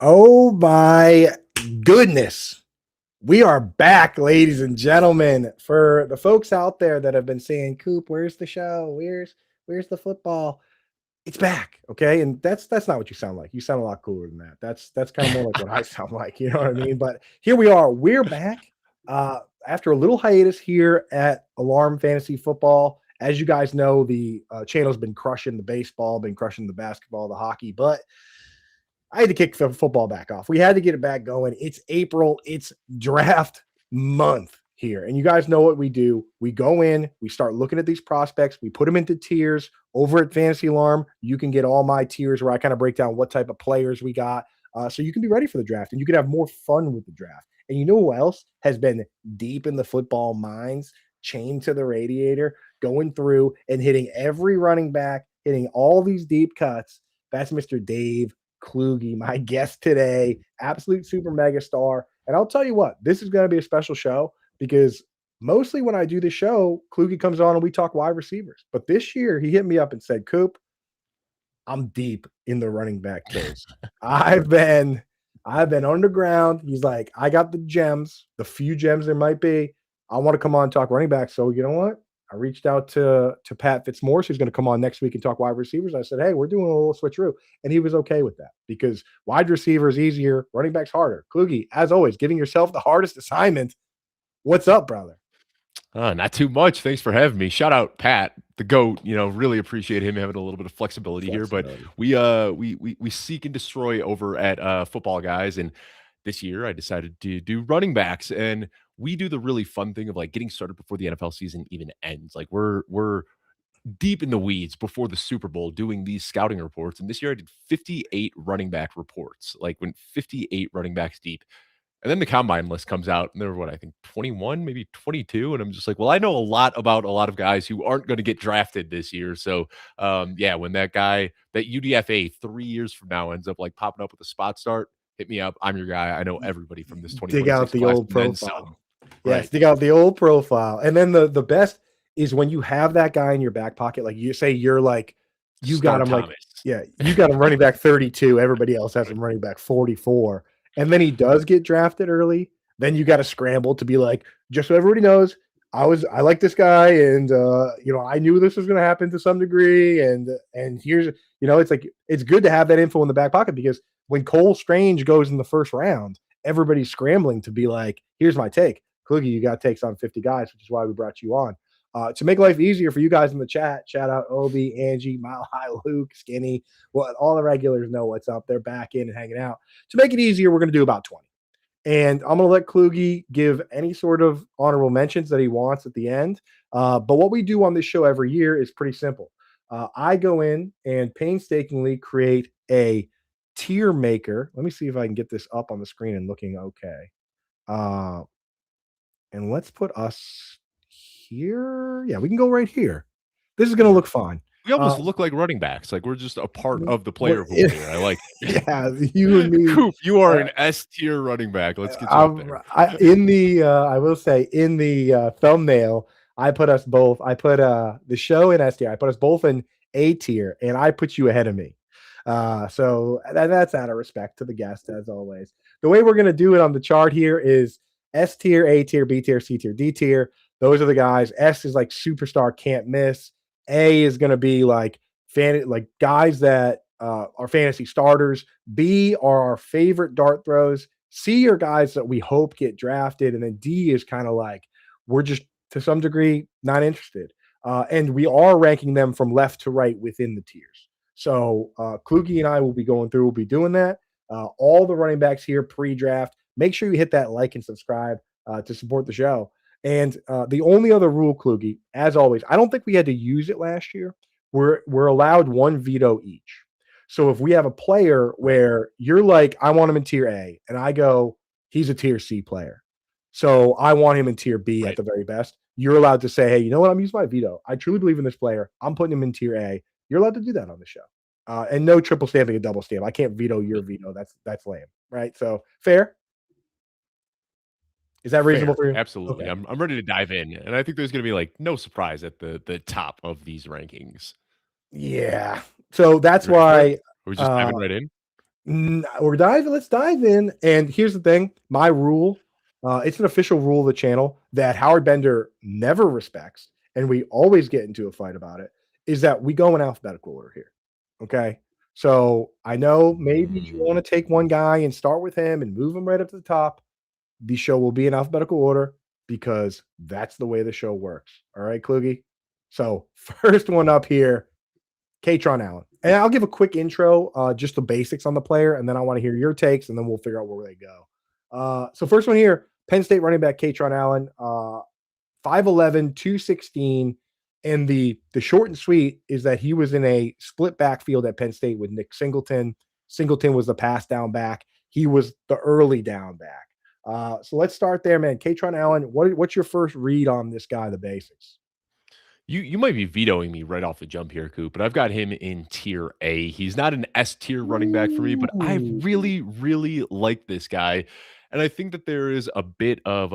Oh my goodness. We are back, ladies and gentlemen. For the folks out there that have been saying, Coop, where's the show? Where's the football? It's back. Okay. And that's not what you sound like. You sound a lot cooler than that. That's kind of more like what I sound like. You know what I mean? But here we are. We're back. After a little hiatus here at Alarm Fantasy Football. As you guys know, the channel's been crushing the baseball, been crushing the basketball, the hockey, but I had to kick the football back off. We had to get it back going. It's April. It's draft month here. And you guys know what we do. We go in, we start looking at these prospects, we put them into tiers. Over at Fantasy Alarm, you can get all my tiers where I kind of break down what type of players we got. So you can be ready for the draft and you can have more fun with the draft. And you know who else has been deep in the football minds, chained to the radiator, going through and hitting every running back, hitting all these deep cuts? That's Mr. Dave Kluge, my guest today, absolute super mega star. And I'll tell you what, this is going to be a special show because mostly when I do the show, Kluge comes on and we talk wide receivers. But this year, he hit me up and said, Coop, I'm deep in the running back case. I've been underground. He's like, I got the gems, the few gems there might be. I want to come on and talk running back. So you know what? I reached out to Pat Fitzmaurice, who's going to come on next week and talk wide receivers. I said, hey, we're doing a little switcheroo. And he was okay with that because wide receiver is easier, running back's harder. Kluge, as always, giving yourself the hardest assignment. What's up, brother? Not too much. Thanks for having me. Shout out Pat, the GOAT. Really appreciate him having a little bit of flexibility here. But we seek and destroy over at Football Guys, and this year I decided to do running backs, and we do the really fun thing of like getting started before the NFL season even ends. Like we're deep in the weeds before the Super Bowl doing these scouting reports, and this year I did 58 running back reports. Like went 58 running backs deep. And then the combine list comes out, and there were I think 21, maybe 22. And I'm just like, well, I know a lot about a lot of guys who aren't going to get drafted this year. So, yeah, when that guy, that UDFA 3 years from now ends up like popping up with a spot start, hit me up. I'm your guy. I know everybody from this Dig out 2026 the class. old And then some. profile. Yes, Right. dig out the old profile. And then the best is when you have that guy in your back pocket, like you say you're like, you got Start him like, Thomas. yeah, you got him running back 32. Everybody else has him running back 44. And then he does get drafted early. Then you got to scramble to be like, just so everybody knows, I like this guy, and I knew this was going to happen to some degree, and here's it's like it's good to have that info in the back pocket because when Cole Strange goes in the first round, everybody's scrambling to be like, here's my take. Kluge, you got takes on 50 guys, which is why we brought you on. To make life easier for you guys in the chat, shout out Obi, Angie, Mile High, Luke, Skinny. Well, all the regulars know what's up. They're back in and hanging out. To make it easier, we're going to do about 20. And I'm going to let Kluge give any sort of honorable mentions that he wants at the end. But what we do on this show every year is pretty simple. I go in and painstakingly create a tier maker. Let me see if I can get this up on the screen and looking okay. And let's put us here. Yeah, we can go right here. This is going to look fine. We almost look like running backs. Like we're just a part of the player pool here. I like it. Yeah, you and me. Coop, you are an S tier running back. Let's get you up there. I will say in the thumbnail, I put us both. I put the show in S tier. I put us both in A tier, and I put you ahead of me. So that's out of respect to the guest, as always. The way we're gonna do it on the chart here is S tier, A tier, B tier, C tier, D tier. Those are the guys. S is like superstar, can't miss. A is gonna be like guys that are fantasy starters. B are our favorite dart throws. C are guys that we hope get drafted, and then D is kind of like we're just to some degree not interested. And we are ranking them from left to right within the tiers. So Kluge and I will be going through. We'll be doing that. All the running backs here pre-draft. Make sure you hit that like and subscribe to support the show. And the only other rule, Kluge, as always, I don't think we had to use it last year. We're allowed one veto each. So if we have a player where you're like, I want him in tier A, and I go, he's a tier C player. So I want him in tier B at the very best. You're allowed to say, hey, you know what? I'm using my veto. I truly believe in this player. I'm putting him in tier A. You're allowed to do that on the show. And no triple stamping and double stamp. I can't veto your veto. That's lame, right? So fair. Is that reasonable for you? Absolutely. Okay. I'm ready to dive in. And I think there's going to be like no surprise at the top of these rankings. Yeah. So that's why we're just diving right in. Let's dive in. And here's the thing. My rule, it's an official rule of the channel that Howard Bender never respects, and we always get into a fight about it, is that we go in alphabetical order here. Okay. So I know maybe you Mm. want to take one guy and start with him and move him right up to the top. The show will be in alphabetical order because that's the way the show works. All right, Kluge. So first one up here, Katron Allen. And I'll give a quick intro, just the basics on the player, and then I want to hear your takes, and then we'll figure out where they go. So first one here, Penn State running back Katron Allen, 5'11", 216. And the short and sweet is that he was in a split backfield at Penn State with Nick Singleton. Singleton was the pass down back. He was the early down back. So let's start there, man. Katron Allen, what's your first read on this guy, the basics? You might be vetoing me right off the jump here, Coop, but I've got him in tier A. He's not an S tier running back for me, but I Ooh. really, really like this guy. And I think that there is a bit of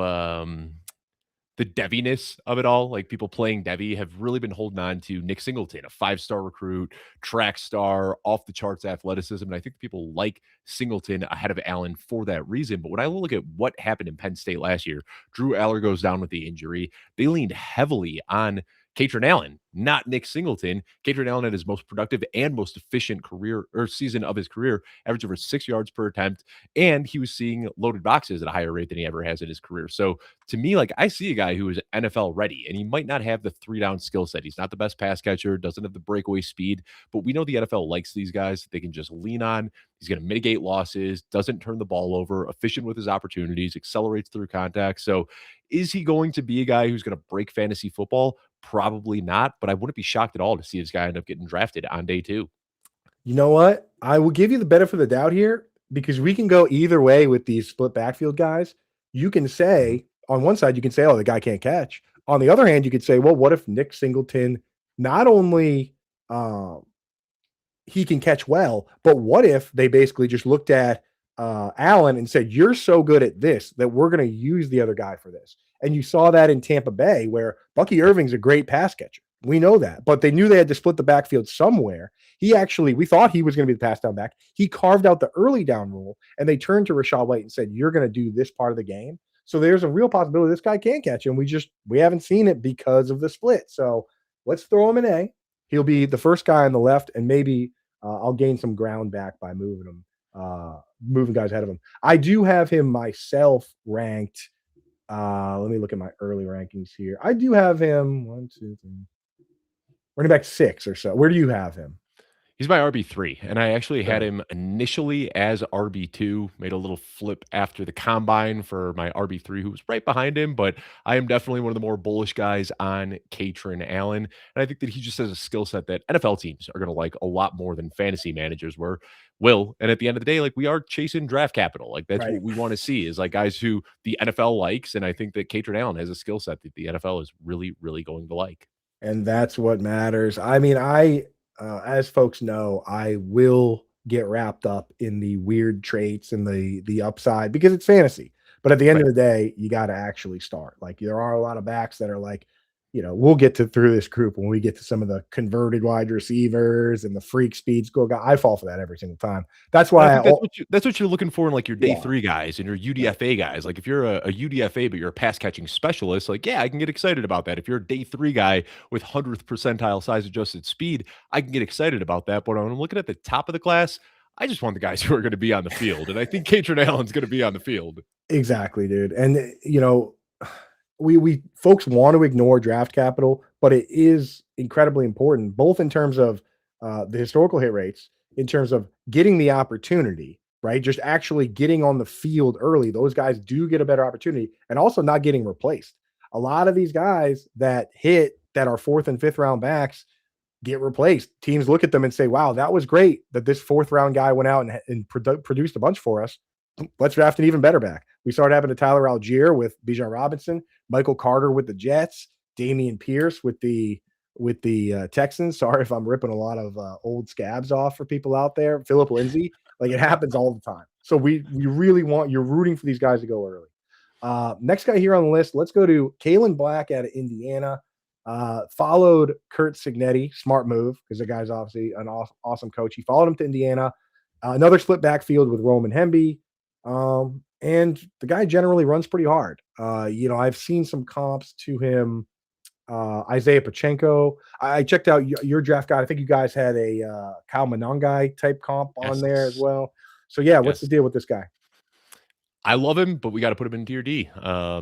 the Deviness of it all. Like people playing Devi have really been holding on to Nick Singleton, a 5-star recruit, track star, off the charts athleticism. And I think people like Singleton ahead of Allen for that reason. But when I look at what happened in Penn State last year, Drew Aller goes down with the injury. They leaned heavily on Katron Allen, not Nick Singleton. Katron Allen had his most productive and most efficient career or season of his career, average over 6 yards per attempt, and he was seeing loaded boxes at a higher rate than he ever has in his career. So to me, like I see a guy who is NFL ready, and he might not have the 3-down skill set. He's not the best pass catcher, doesn't have the breakaway speed, but we know the NFL likes these guys that they can just lean on. He's going to mitigate losses, doesn't turn the ball over, efficient with his opportunities, accelerates through contact. So is he going to be a guy who's going to break fantasy football? Probably not, but I wouldn't be shocked at all to see this guy end up getting drafted on day 2. You know what? I will give you the benefit of the doubt here because we can go either way with these split backfield guys. You can Mhm. say on one side, you can say, oh, the guy can't catch. On the other hand, you could say, well, what if Nick Singleton not only he can catch well, but what if they basically just looked at Allen and said, you're so good at this that we're going to use the other guy for this. And you saw that in Tampa Bay where Bucky Irving's a great pass catcher. We know that, but they knew they had to split the backfield somewhere. We thought he was going to be the pass down back. He carved out the early down rule and they turned to Rashad White and said, you're going to do this part of the game. So there's a real possibility this guy can catch him. We haven't seen it because of the split. So let's throw him in A. He'll be the first guy on the left, and maybe I'll gain some ground back by moving guys ahead of him. I do have him myself ranked. Let me look at my early rankings here. I do have him one, two, three, running back 6 or so. Where do you have him? He's my RB3, and I actually had Okay. him initially as RB2, made a little flip after the combine for my RB3, who was right behind him, but I am definitely one of the more bullish guys on Katron Allen, and I think that he just has a skill set that NFL teams are gonna like a lot more than fantasy managers will, and at the end of the day, like, we are chasing draft capital, like, that's Right. what we wanna see is, like, guys who the NFL likes, and I think that Katron Allen has a skill set that the NFL is really, really going to like. And that's what matters. I mean, as folks know, I will get wrapped up in the weird traits and the upside because it's fantasy. But at the end Right. of the day, you got to actually start. Like there are a lot of backs that are like, we'll get to through this group when we get to some of the converted wide receivers and the freak speed score guy. I fall for that every single time. That's And I why think that's what you're looking for in, like, your day yeah, 3 guys and your right. UDFA guys. Like, if you're a UDFA, but you're a pass catching specialist, like, yeah, I can get excited about that. If you're a day 3 guy with 100th percentile size adjusted speed, I can get excited about that. But when I'm looking at the top of the class, I just want the guys who are gonna be on the field, and I think Katron Allen's gonna be on the field. Exactly, dude. And we folks want to ignore draft capital, but it is incredibly important, both in terms of the historical hit rates, in terms of getting the opportunity, right? Just actually getting on the field early. Those guys do get a better opportunity, and also not getting replaced. A lot of these guys that hit that are fourth and fifth round backs get replaced. Teams look at them and say, "Wow, that was great that this fourth round guy went out and produced a bunch for us. Let's draft an even better back." We started having to Tyler Algier with Bijan Robinson, Michael Carter with the Jets, Damian Pierce with the Texans. Sorry if I'm ripping a lot of old scabs off for people out there. Philip Lindsay, like it happens all the time. So we really want you're rooting for these guys to go early. Next guy here on the list, let's go to Kalen Black out of Indiana. Followed Kurt Signetti, smart move because the guy's obviously an awesome coach. He followed him to Indiana. Another split backfield with Roman Hemby. And the guy generally runs pretty hard. I've seen some comps to him. Isaiah Pachenko. I checked out your draft guide. I think you guys had a Kyle Monangai type comp on there as Yes. well. So yeah, what's the Yes. deal with this guy? I love him, but we got to put him in tier D.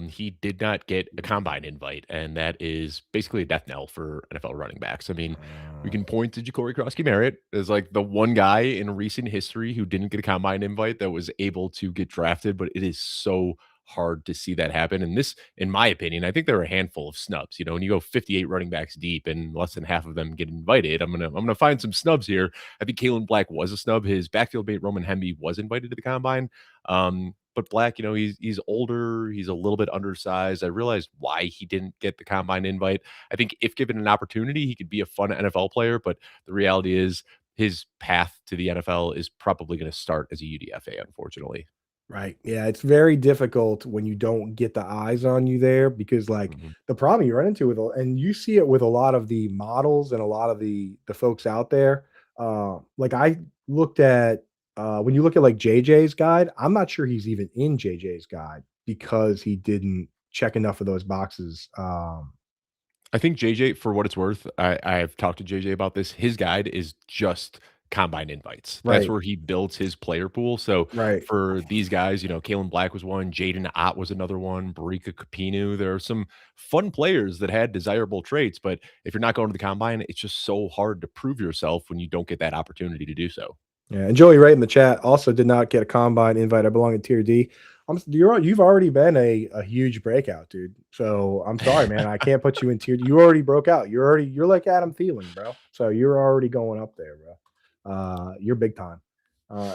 He did not get a combine invite, and that is basically a death knell for NFL running backs. I mean, we can point to Ja'Cory Krosky-Merritt as like the one guy in recent history who didn't get a combine invite that was able to get drafted, but it is so hard to see that happen. And this, in my opinion, I think there are a handful of snubs. You know, when you go 58 running backs deep and less than half of them get invited, I'm gonna find some snubs here. I think Kalen Black was a snub. His backfield mate Roman Hemby was invited to the combine. But Black, you know, he's older, he's a little bit undersized. I realized why he didn't get the combine invite. I think if given an opportunity, he could be a fun NFL player, but the reality is his path to the NFL is probably going to start as a UDFA, unfortunately. Right. Yeah, it's very difficult when you don't get the eyes on you there because like Mhm. the problem you run into and you see it with a lot of the models and a lot of the folks out there. Like I looked at when you look at like JJ's guide, I'm not sure he's even in JJ's guide because he didn't check enough of those boxes. I think JJ, for what it's worth, I've talked to JJ about this. His guide is just combine invites. That's Right, where he builds his player pool. So right. for these guys, you know, Kalen Black was one, Jaden Ott was another one, Barika Kapinu. There are some fun players that had desirable traits, but if you're not going to the combine, it's just so hard to prove yourself when you don't get that opportunity to do so. Yeah, and Joey Wright in the chat also did not get a combine invite. I belong in tier D. You've already been a huge breakout, dude. So I'm sorry, man. I can't put you in tier D. You already broke out. You're like Adam Thielen, bro. So you're already going up there, bro. You're big time.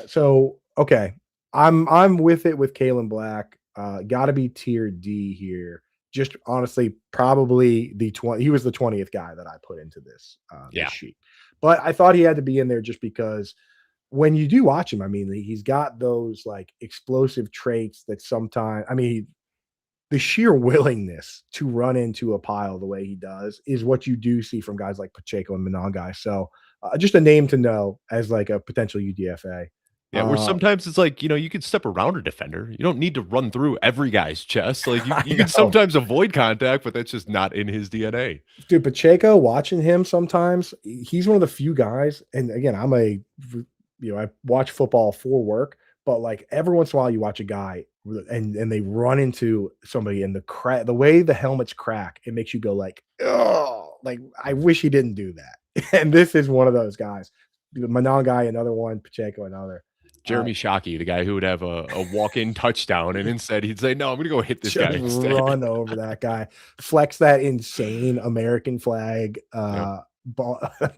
So okay. I'm with it with Kalen Black. Gotta be tier D here. Just honestly, probably the 20. He was the 20th guy that I put into this Yeah. sheet. But I thought he had to be in there just because when you do watch him, I mean, he's got those like explosive traits that sometimes, I mean, the sheer willingness to run into a pile the way he does is what you do see from guys like Pacheco and Monangai. So, just a name to know as like a potential UDFA. Yeah, where Uh, sometimes it's like, you know, you could step around a defender. You don't need to run through every guy's chest. Like you, I you can know. sometimes avoid contact, but that's just not in his DNA. Dude, Pacheco, watching him sometimes, he's one of the few guys. And again, I watch football for work, but like every once in a while, you watch a guy and they run into somebody and the way the helmets crack, it makes you go like, oh, like I wish he didn't do that. And this is one of those guys. Manon guy, another one, Pacheco, another. Uh, Jeremy Shockey, the guy who would have a walk-in touchdound, and instead he'd say, "No, I'm gonna go hit this guy just instead." run over that guy, flex that insane American flag, Yep.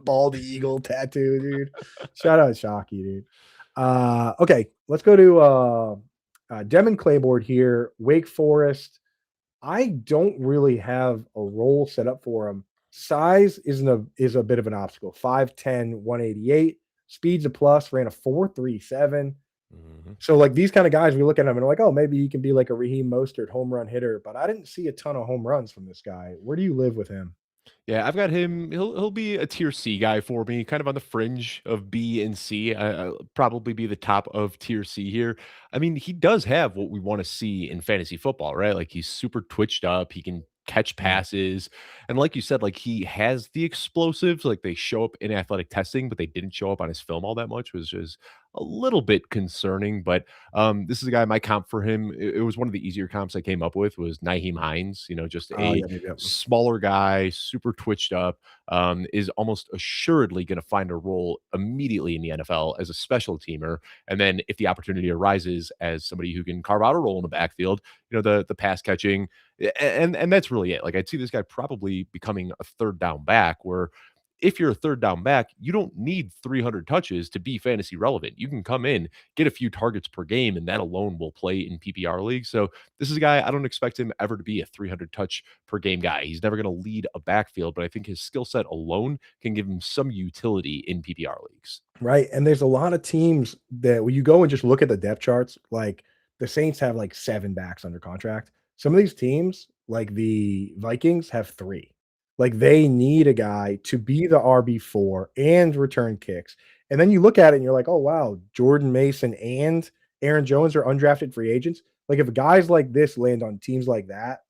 bald eagle tattoo, dude. Shout out Shockey, dude. Okay, let's go to Devin Claiborne here, Wake Forest. I don't really have a role set up for him. Size is a bit of an obstacle. 5'10", 188. Speed's a plus, ran a 4.37. Mhm. So, like, these kind of guys, we look at him and we're like, "Oh, maybe he can be like a Raheem Mostert home run hitter," but I didn't see a ton of home runs from this guy. Where do you live with him? Yeah, I've got him. He'll be a tier C guy for me, kind of on the fringe of B and C. Probably be the top of tier C here. I mean, he does have what we want to see in fantasy football, right? Like he's super twitched up. He can catch Yeah. passes, and like you said, like he has the explosives. Like they show up in athletic testing, but they didn't show up on his film all that much, which is a little bit concerning. But this is a guy. My comp for him, it was one of the easier comps I came up with was Naheem Hines. You know, just Oh, a yeah, maybe. smaller guy, super twitched up, is almost assuredly going to find a role immediately in the NFL as a special teamer. And then if the opportunity arises as somebody who can carve out a role in the backfield, you know, the pass catching, and that's really it. Like I'd see this guy probably becoming a third down back where if you're a third down back, you don't need 300 touches to be fantasy relevant. You can come in, get a few targets per game, and that alone will play in PPR leagues. So this is a guy I don't expect him ever to be a 300 touch per game guy. He's never going to lead a backfield, but I think his skill set alone can give him some utility in PPR leagues. Right, and there's a lot of teams that when you go and just look at the depth charts, like, the Saints have, like, 7 backs under contract. Some of these teams, like the Vikings, have 3. Like, they need a guy to be the RB4 and return kicks. And then you look at it and you're like, "Oh, wow, Jordan Mason and Aaron Jones are undrafted free agents." Like, if guys like this land on teams like that,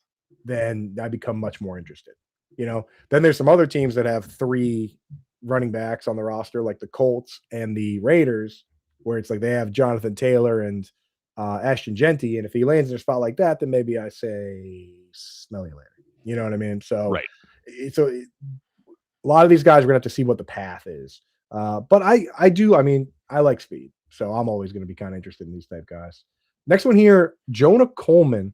then I become much more interested, you know? Then there's some other teams that have 3 running backs on the roster, like the Colts and the Raiders, where it's like they have Jonathan Taylor and, Ashton Genty, and if he lands in a spot like that, then maybe I say, "Smell you later." You know what I mean? So, Right. a lot of these guys, we're gonna have to see what the path is. But I mean, I like speed, so I'm always gonna be kinda interested in these type guys. Next one here, Jonah Coleman.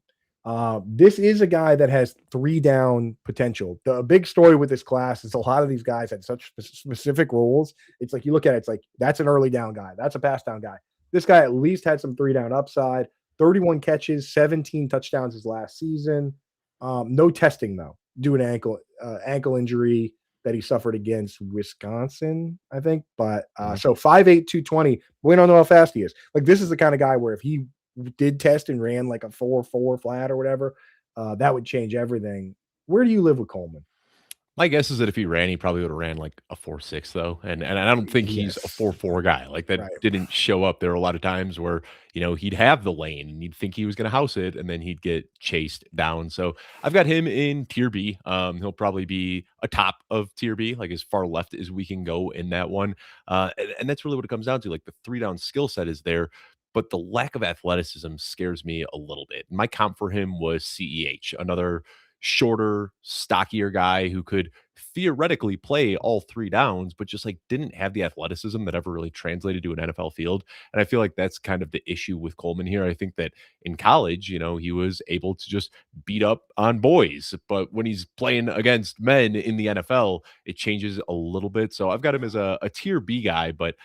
This is a guy that has 3 down potential. The big story with this class is a lot of these guys had such specific roles. It's like you look at it, it's like that's an early down guy, that's a pass down guy. This guy at least had some 3 down upside, 31 catches, 17 touchdowns his last season. No testing though, due an ankle injury that he suffered against Wisconsin, I think. But Mhm. so 5'8", 220. We don't know how fast he is. Like, this is the kind of guy where if he did test and ran like a 4.4 flat or whatever, that would change everything. Where do you live with Coleman? My guess is that if he ran, he probably would have ran like a 4.6 though, and I don't think he's a Yes. 4.4 guy. Like that Right. didn't show up. There were a lot of times where he'd have the lane and you'd think he was going to house it, and then he'd get chased down. So I've got him in tier B. He'll probably be a top of tier B, like as far left as we can go in that one. And that's really what it comes down to. Like the 3 down skill set is there, but the lack of athleticism scares me a little bit. My comp for him was CEH, another shorter, stockier guy who could theoretically play all 3 downs, but just like didn't have the athleticism that ever really translated to an NFL field. And I feel like that's kind of the issue with Coleman here. I think that in college, he was able to just beat up on boys, but when he's playing against men in the NFL, it changes a little bit. So I've got him as a tier B guy, but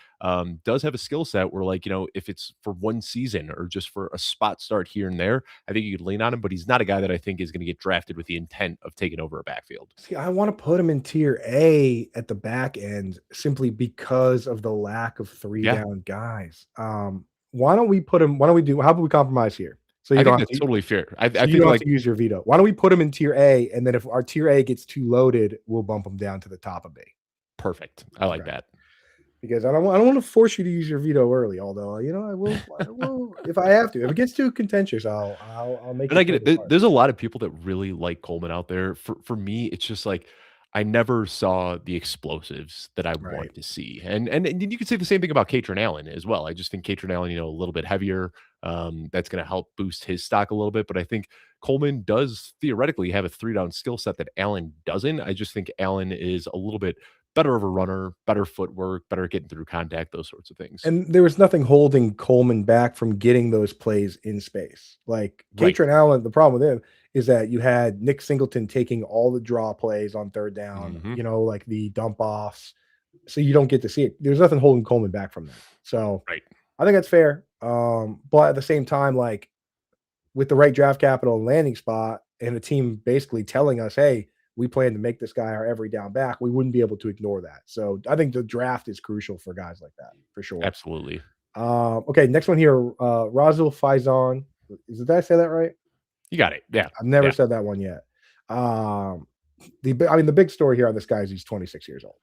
does have a skill set where, like, if it's for one season or just for a spot start here and there, I think you could lean on him, but he's not a guy that I think is going to get drafted with the intent of taking over a backfield. See, I want to put him in tier A at the back end simply because of the lack of 3 Yeah, down guys. Why don't we put him why don't we do how about we compromise here? So I you don't think have that's to totally fair. so I you think don't have like to use your veto. Why don't we put him in tier A, and then if our tier A gets too loaded, we'll bump him down to the top of B. perfect. I like Okay. that. Because I don't wanna force you to use your veto early, although, I will if I have to. If it gets too contentious, I'll make And you I get pull it. the card. There's a lot of people that really like Coleman out there. For me, it's just like I never saw the explosives that I Right. want to see. And you could say the same thing about Katron Allen as well. I just think Katron Allen, a little bit heavier. That's going to help boost his stock a little bit. But I think Coleman does theoretically have a 3 down skill set that Allen doesn't. I just think Allen is a little bit better of a runner, better footwork, better at getting through contact, those sorts of things. And there was nothing holding Coleman back from getting those plays in space. Like, Right. Katron Allen, the problem with him is that you had Nick Singleton taking all the draw plays on 3rd down, Hmm. like the dump offs, so you don't get to see it. There's nothing holding Coleman back from that. So, Right. I think that's fair. But at the same time, like, with the right draft capital and landing spot and a team basically telling us, "Hey, we plan to make this guy our every down back," we wouldn't be able to ignore that. So I think the draft is crucial for guys like that for sure. Absolutely. Okay, next one here, Razil Faison. Did I say that right? You got it. Yeah. I've never Yeah. said that one yet. Um, the big story here on this guy is he's 26 years old,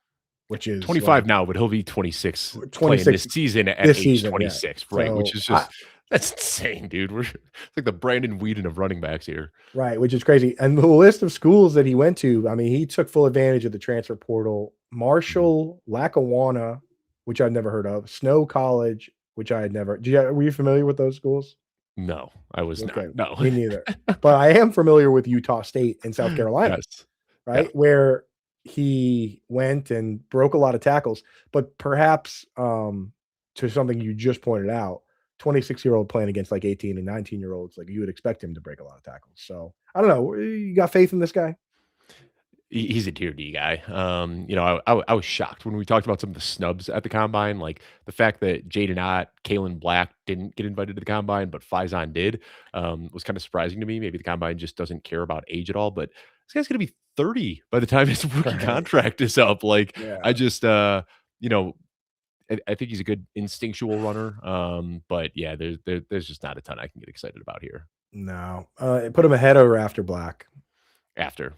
which is 25 like now, but he'll be 26 playing 26 this season at this age season, yeah. 26, right? Which So is just that's insane, dude. We're it's like the Brandon Whedon of running backs here. right, which is crazy. And the list of schools that he went to, I mean, he took full advantage of the transfer portal. Mhm. Marshall, Lackawanna, which I'd never heard of, Snow College, which I had never. Were you familiar with those schools? No, I was not. Okay, No. me neither. But I am familiar with Utah State and South Carolina, Yes. Yeah. right? Where he went and broke a lot of tackles, but perhaps to something you just pointed out, 26-year-old playing against like 18 and 19-year-olds, like you would expect him to break a lot of tackles. So I don't know. You got faith in this guy? He's a tier D guy. I was shocked when we talked about some of the snubs at the combine, like the fact that Jaden Ott, Kalen Black didn't get invited to the combine, but Faison did, was kind of surprising to me. Maybe the combine just doesn't care about age at all, but this guy's going to be 30 by the time his rookie Right. contract is up. Like, I Yeah. just, you know, I think he's a good instinctual runner. But yeah, there's just not a ton I can get excited about here No. Put him ahead or after Black. after.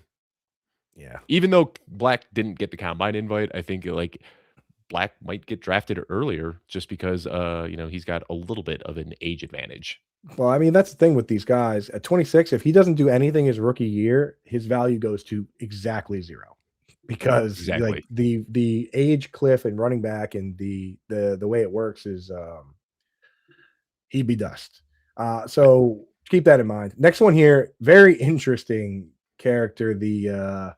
Yeah. Even though Black didn't get the combine invite, I think like Black might get drafted earlier just because he's got a little bit of an age advantage. Well, I mean, that's the thing with these guys. At 26, if he doesn't do anything his rookie year, his value goes to exactly 0 because like Exactly. the age cliff and running back and the way it works is he'd be dust. So keep that in mind. Next one here, very interesting character, the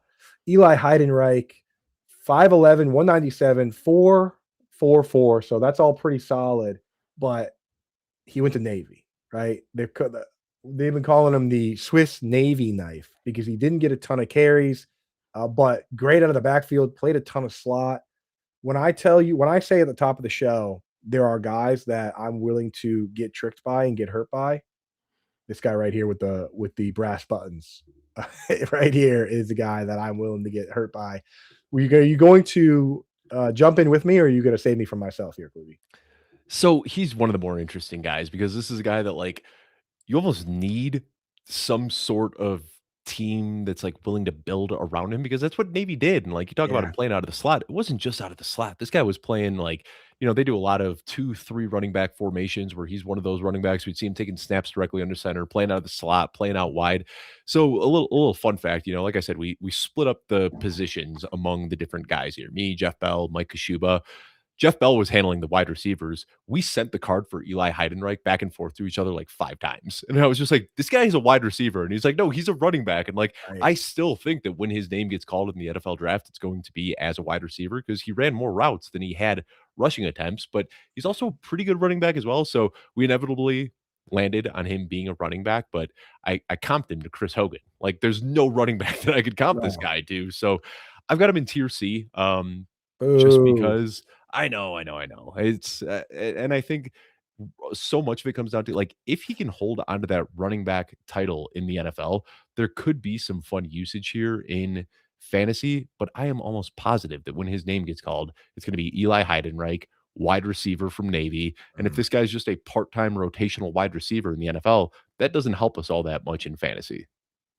Eli Heidenreich, 5'11, 197, 444. So that's all pretty solid, but he went to Navy, right? They've been calling him the Swiss Navy knife because he didn't get a ton of carries, but great out of the backfield, played a ton of slot. When I say at the top of the show, there are guys that I'm willing to get tricked by and get hurt by. This guy right here with the brass buttons, right here is the guy that I'm willing to get hurt by. Are you going to jump in with me, or are you going to save me from myself here, Kluge? So he's one of the more interesting guys because this is a guy that like you almost need some sort of team that's like willing to build around him because that's what Navy did. And like you talk about him Yeah, playing out of the slot, it wasn't just out of the slot. This guy was playing like, they do a lot of 2-3 running back formations where he's one of those running backs. We'd see him taking snaps directly under center, playing out of the slot, playing out wide. So a little fun fact, like I said, we split up the positions among the different guys here. Me, Jeff Bell, Mike Kashuba. Jeff Bell was handling the wide receivers. We sent the card for Eli Heidenreich back and forth to each other like 5 times. And I was just like, this guy is a wide receiver. And he's like, no, he's a running back. And like, right. I still think that when his name gets called in the NFL draft, it's going to be as a wide receiver because he ran more routes than he had rushing attempts, but he's also a pretty good running back as well. So we inevitably landed on him being a running back, but I comped him to Chris Hogan. Like, there's no running back that I could comp this Wrong. guy to. So I've got him in tier C. Just Boo. because I know. It's and I think so much of it comes down to like if he can hold onto that running back title in the NFL, there could be some fun usage here in fantasy. But I am almost positive that when his name gets called, it's going to be Eli Heidenreich, wide receiver from Navy. And if Mm. this guy's just a part-time rotational wide receiver in the NFL, that doesn't help us all that much in fantasy.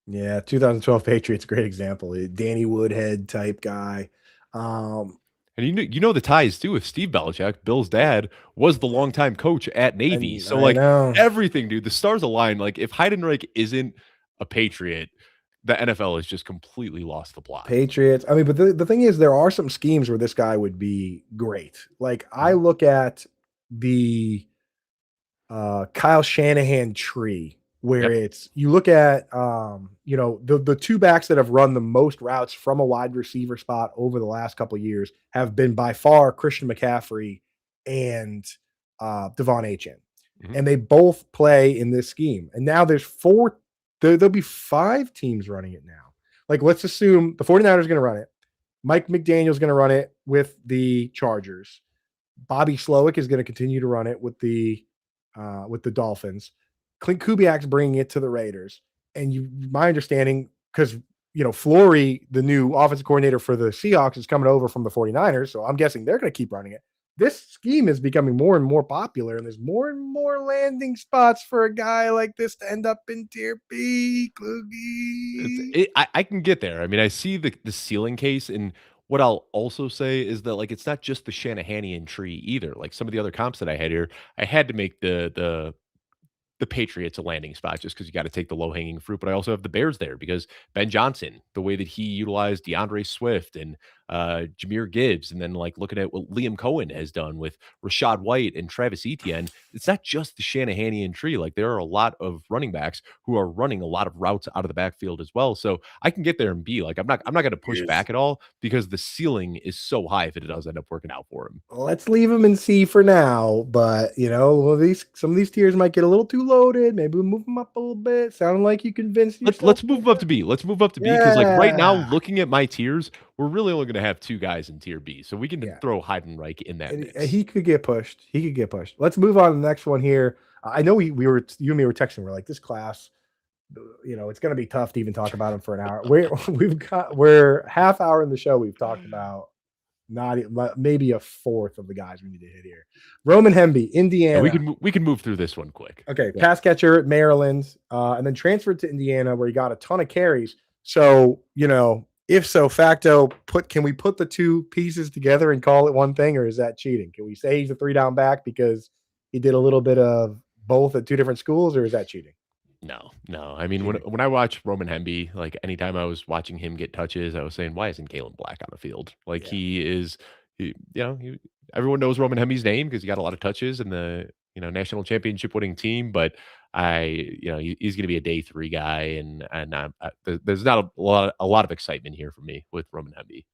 Yeah, 2012 Patriots, great example. Danny Woodhead type guy. Um, And you know the ties too with Steve Belichick. Bill's dad was the longtime coach at Navy. and So I like know everything, dude, the stars align. Like if Heidenreich isn't a Patriot, the NFL has just completely lost the plot. Patriots. I mean, but the thing is, there are some schemes where this guy would be great. Like I Mhm. look at the Kyle Shanahan tree where Yep. it's you look at the two backs that have run the most routes from a wide receiver spot over the last couple of years have been by far Christian McCaffrey and Devon Achane. Mhm. And they both play in this scheme. And now there'll be 5 teams running it now. Like let's assume the 49ers are going to run it. Mike McDaniel's going to run it with the Chargers. Bobby Slowick is going to continue to run it with the Dolphins. Clint Kubiak's bringing it to the Raiders. And my understanding, because Flory, the new offensive coordinator for the Seahawks, is coming over from the 49ers. So I'm guessing they're going to keep running it. This scheme is becoming more and more popular, and there's more and more landing spots for a guy like this to end up in tier B, Kluge. I can get there. I mean, I see the ceiling case, and what I'll also say is that like it's not just the Shanahanian tree either. Like some of the other comps that I had here, I had to make the Patriots a landing spot just because you got to take the low hanging fruit. But I also have the Bears there because Ben Johnson, the way that he utilized DeAndre Swift and Jameer Gibbs, and then like looking at what Liam Cohen has done with Rashad White and Travis Etienne, it's not just the Shanahanian tree. Like there are a lot of running backs who are running a lot of routes out of the backfield as well. So I can get there and be like, I'm not going to push Here's back at all because the ceiling is so high if it does end up working out for him. Let's leave them in C for now, but some of these tiers might get a little too loaded. Maybe we'll move them up a little bit. Sounding like you convinced yourself. Let's move him up to B. Let's move up to B because like right now, Yeah, looking at my tiers, we're really only going to have 2 guys in tier B, so we can yeah. throw Heidenreich in that And mix. he could get pushed. He could get pushed. Let's move on to the next one here. I know we were you and me were texting. We're like this class. It's going to be tough to even talk about him for an hour. We're half hour in the show. We've talked about not maybe a fourth of the guys we need to hit here. Roman Hemby, Yeah, Indiana. we can move through this one quick. Okay, pass catcher at Maryland, and then transferred to Indiana where he got a ton of carries. So If so, facto, can we put the two pieces together and call it one thing, or is that cheating? Can we say he's a 3-down back because he did a little bit of both at two different schools, or is that cheating? No, no. I mean, when Cheating. when I watch Roman Hemby, like anytime I was watching him get touches, I was saying, "Why isn't Galen Black on the field?" Like Yeah. everyone knows Roman Hemby's name because he got a lot of touches in the national championship winning team. But he's going to be a day 3 guy, and there's not a lot of excitement here for me with Roman Hemby.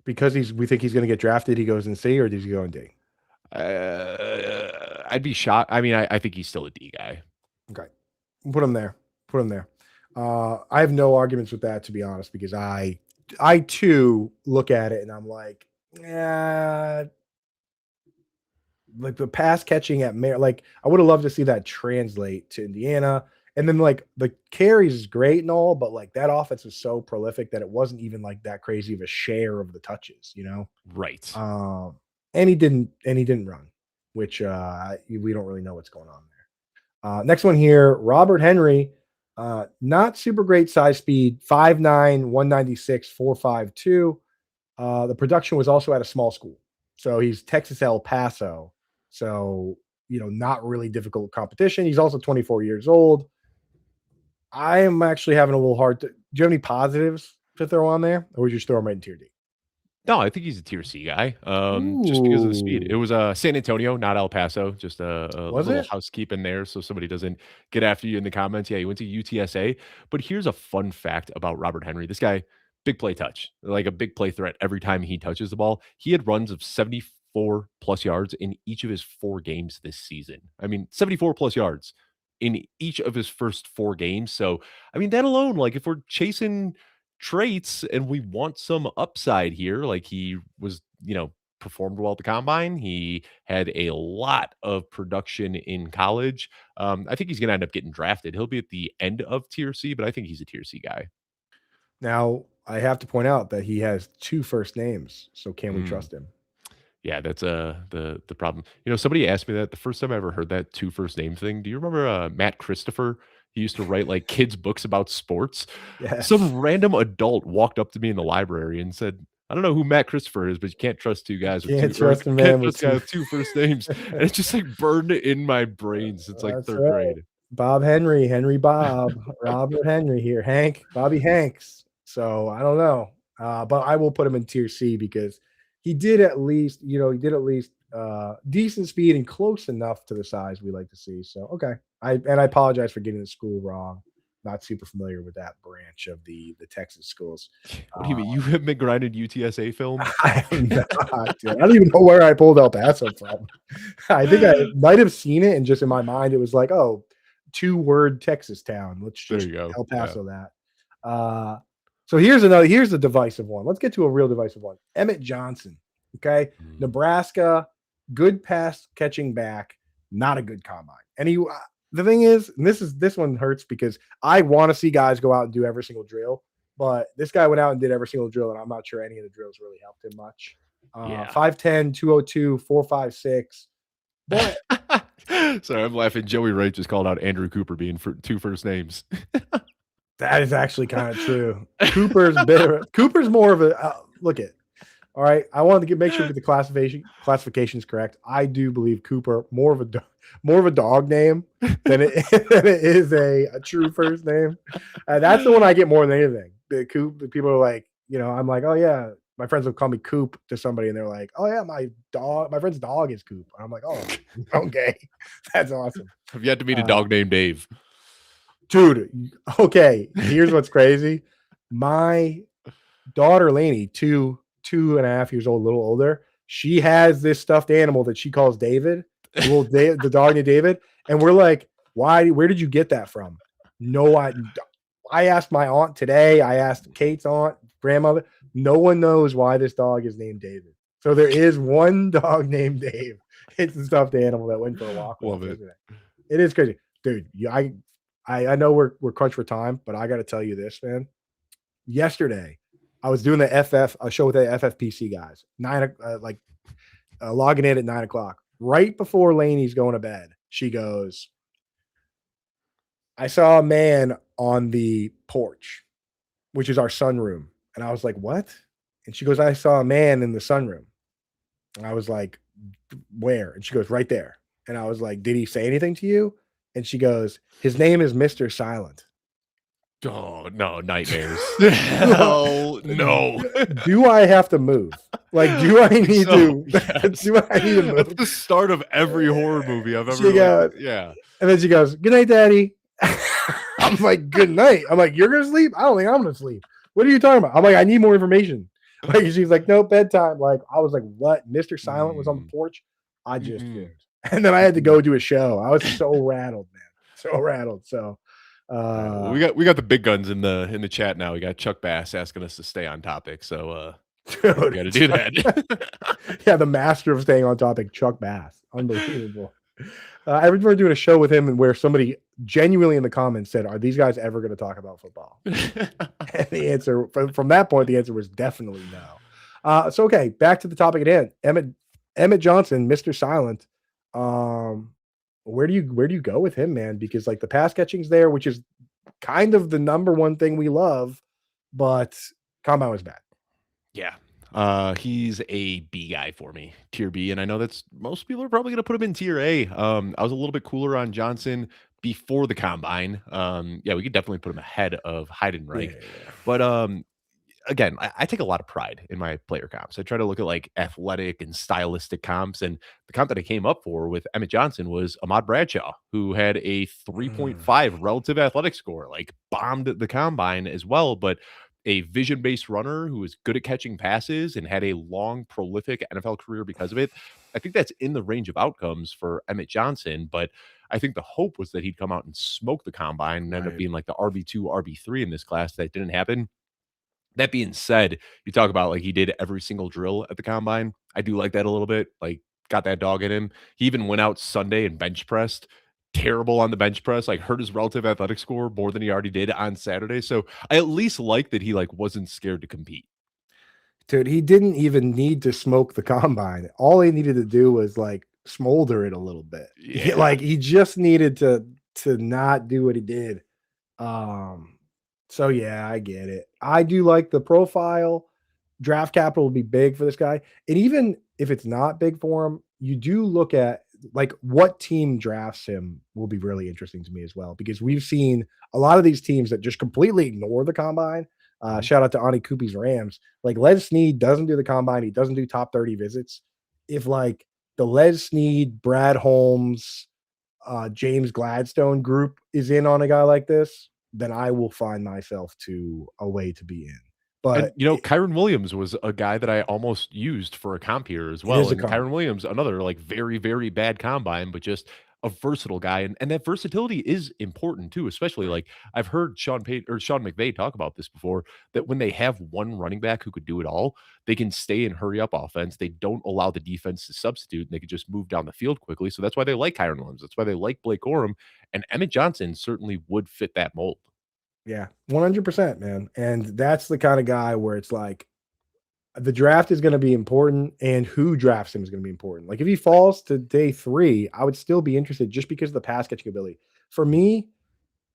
Because we think he's going to get drafted, he goes in C, or does he go in D? I'd be shocked. I mean, I think he's still a D guy. Okay. Put him there. Put him there. I have no arguments with that, to be honest, because I too look at it and I'm like, yeah, like the pass catching at like I would have loved to see that translate to Indiana. And then like the carries is great and all, but like that offense was so prolific that it wasn't even like that crazy of a share of the touches, you know? Right. And he didn't run, which we don't really know what's going on there. Next one here, Robert Henry, not super great size speed, 5'9", 196, 4.52. The production was also at a small school. So he's Texas El Paso. So, not really difficult competition. He's also 24 years old. I am actually having a little hard do you have any positives to throw on there? Or would you just throw him right in tier D? No, I think he's a tier C guy, just because of the speed. It Ooh. was, San Antonio, not El Paso, just a Was little it? housekeeping there so somebody doesn't get after you in the comments. Yeah, he went to UTSA, but here's a fun fact about Robert Henry. This guy, big play touch, like a big play threat every time he touches the ball. He had runs of 74 plus yards in each of his 4 games this season. I mean, 74 plus yards in each of his first 4 games. So, I mean, that alone, like if we're chasing traits and we want some upside here, like he was, performed well at the combine. He had a lot of production in college. I think he's going to end up getting drafted. He'll be at the end of tier C, but I think he's a tier C guy. Now, I have to point out that he has 2 first names. So can we Mm. trust him? Yeah, that's the problem. Somebody asked me that the first time I ever heard that 2 first name thing. Do you remember Matt Christopher? He used to write like kids books about sports. Some Yes. random adult walked up to me in the library and said, "I don't know who Matt Christopher is, but you can't trust 2 guys with Can't 2 or trust a can't man with trust a guy 2. with 2 first names." And it's just like burned in my brain since like That's 3rd right. grade. Bob Henry, Henry Bob, Robert Henry here, Bobby Hanks. So I don't know, but I will put him in tier C because he did at least, decent speed and close enough to the size we like to see. So okay, I apologize for getting the school wrong. Not super familiar with that branch of the Texas schools. What do you Uh, mean? You have been grinding UTSA film? I am not, dude. I don't even know where I pulled El Paso from. I think I might have seen it, and just in my mind, it was like, oh, 2-word Texas town. Let's There just you go. El Yeah. Paso that. So here's a divisive one. Let's get to a real divisive one. Emmett Johnson. Okay. Mm. Nebraska, good pass catching back, not a good combine. And the thing is, and this one hurts because I want to see guys go out and do every single drill, but this guy went out and did every single drill, and I'm not sure any of the drills really helped him much. Yeah. 5'10, 202, 4.56. But Sorry, I'm laughing. Joey Wright just called out Andrew Cooper being for 2 first names. that is actually kind of true. Cooper's more of a look at. All right, I wanted to make sure we get the classifications correct. I do believe Cooper more of a dog name than it than it is a true first name. That's the one I get more than anything. The people are like, I'm like, oh yeah, my friends will call me Coop to somebody, and they're like, oh yeah, my friend's dog is Coop. And I'm like, oh, okay, that's awesome, I've yet to meet a uh, dog named Dave. dude. Okay, here's what's crazy. My daughter Lainey, 2.5 years old, a little older, she has this stuffed animal that she calls David, the dog named David. And we're like, where did you get that from? No, I asked my aunt today. I asked Kate's aunt, grandmother. No one knows why this dog is named David. So there is one dog named Dave. It's a stuffed animal that went for a walk with us Love it. yesterday. It is crazy, dude. I know we're crunched for time, but I got to tell you this, man. Yesterday, I was doing a show with the FFPC guys, logging in at 9 o'clock. Right before Lainey's going to bed, she goes, I saw a man on the porch, which is our sunroom. And I was like, what? And she goes, I saw a man in the sunroom. And I was like, where? And she goes, right there. And I was like, did he say anything to you? And she goes, his name is Mr. Silent. Oh, no, nightmares. do, I, Hell no. do I have to move? Like, do I need to? Yes. Do I need to move? That's the start of every horror movie I've ever. She goes, yeah. And then she goes, good night, Daddy. I'm like, good night. I'm like, you're gonna sleep? I don't think I'm gonna sleep. What are you talking about? I'm like, I need more information. Like, she's like, no, bedtime. Like, I was like, what? Mr. Silent was on the porch. I just figured. And then I had to go do a show. I was so rattled, man. So rattled. So well, we got the big guns in the chat now. We got Chuck Bass asking us to stay on topic. So dude, we gotta do that. Yeah, the master of staying on topic, Chuck Bass. Unbelievable. I remember doing a show with him and where somebody genuinely in the comments said, are these guys ever going to talk about football? And the answer from that point, the answer was definitely no. So, okay, back to the topic at hand. Emmett Johnson, Mr. Silent. Where do you go with him, man? Because like the pass catching's there, which is kind of the number one thing we love, but combine was bad. Yeah. He's a B guy for me, tier B, and I know that's most people are probably going to put him in tier A. I was a little bit cooler on Johnson before the combine. Yeah, we could definitely put him ahead of Heidenreich, but again, I take a lot of pride in my player comps. I try to look at like athletic and stylistic comps, and the comp that I came up for with Emmett Johnson was Ahmad Bradshaw, who had a 3.5 relative athletic score, like bombed the combine as well, but a vision-based runner who was good at catching passes and had a long, prolific NFL career because of it. I think that's in the range of outcomes for Emmett Johnson, but I think the hope was that he'd come out and smoke the combine and end up being like the RB2, RB3 in this class. That didn't happen. That being said, you talk about like he did every single drill at the combine. I do like that a little bit. Like, got that dog in him. He even went out Sunday and bench pressed. Terrible on the bench press, like hurt his relative athletic score more than he already did on Saturday. So I at least like that he like wasn't scared to compete. Dude, he didn't even need to smoke the combine. All he needed to do was like smolder it a little bit. Yeah. Like he just needed to not do what he did. So yeah, I get it. I do like the profile. Draft capital will be big for this guy. And even if it's not big for him, you do look at like what team drafts him will be really interesting to me as well, because we've seen a lot of these teams that just completely ignore the combine. Shout out to Ani Kupi's Rams. Like Les Snead doesn't do the combine. He doesn't do top 30 visits. If like the Les Snead, Brad Holmes, James Gladstone group is in on a guy like this, then I will find myself to a way to be in. But and, you know, Kyron Williams was a guy that I almost used for a comp here as well. And Kyron Williams, another like very, very bad combine, but just a versatile guy. And that versatility is important too, especially like I've heard Sean McVay talk about this before, that when they have one running back who could do it all, they can stay in hurry up offense. They don't allow the defense to substitute and they could just move down the field quickly. So that's why they like Kyron Williams. That's why they like Blake Corum. And Emmett Johnson certainly would fit that mold. Yeah, 100%, man. And that's the kind of guy where it's like the draft is going to be important and who drafts him is going to be important. Like if he falls to day 3, I would still be interested just because of the pass catching ability. For me,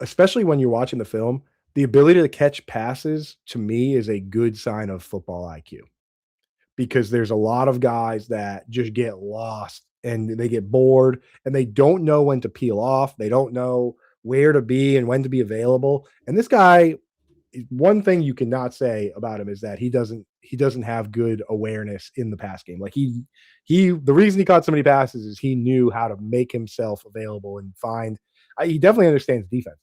especially when you're watching the film, the ability to catch passes to me is a good sign of football IQ, because there's a lot of guys that just get lost and they get bored and they don't know when to peel off. They don't know where to be and when to be available. And this guy, one thing you cannot say about him is that he doesn't have good awareness in the pass game. Like the reason he caught so many passes is he knew how to make himself available and find. He definitely understands defenses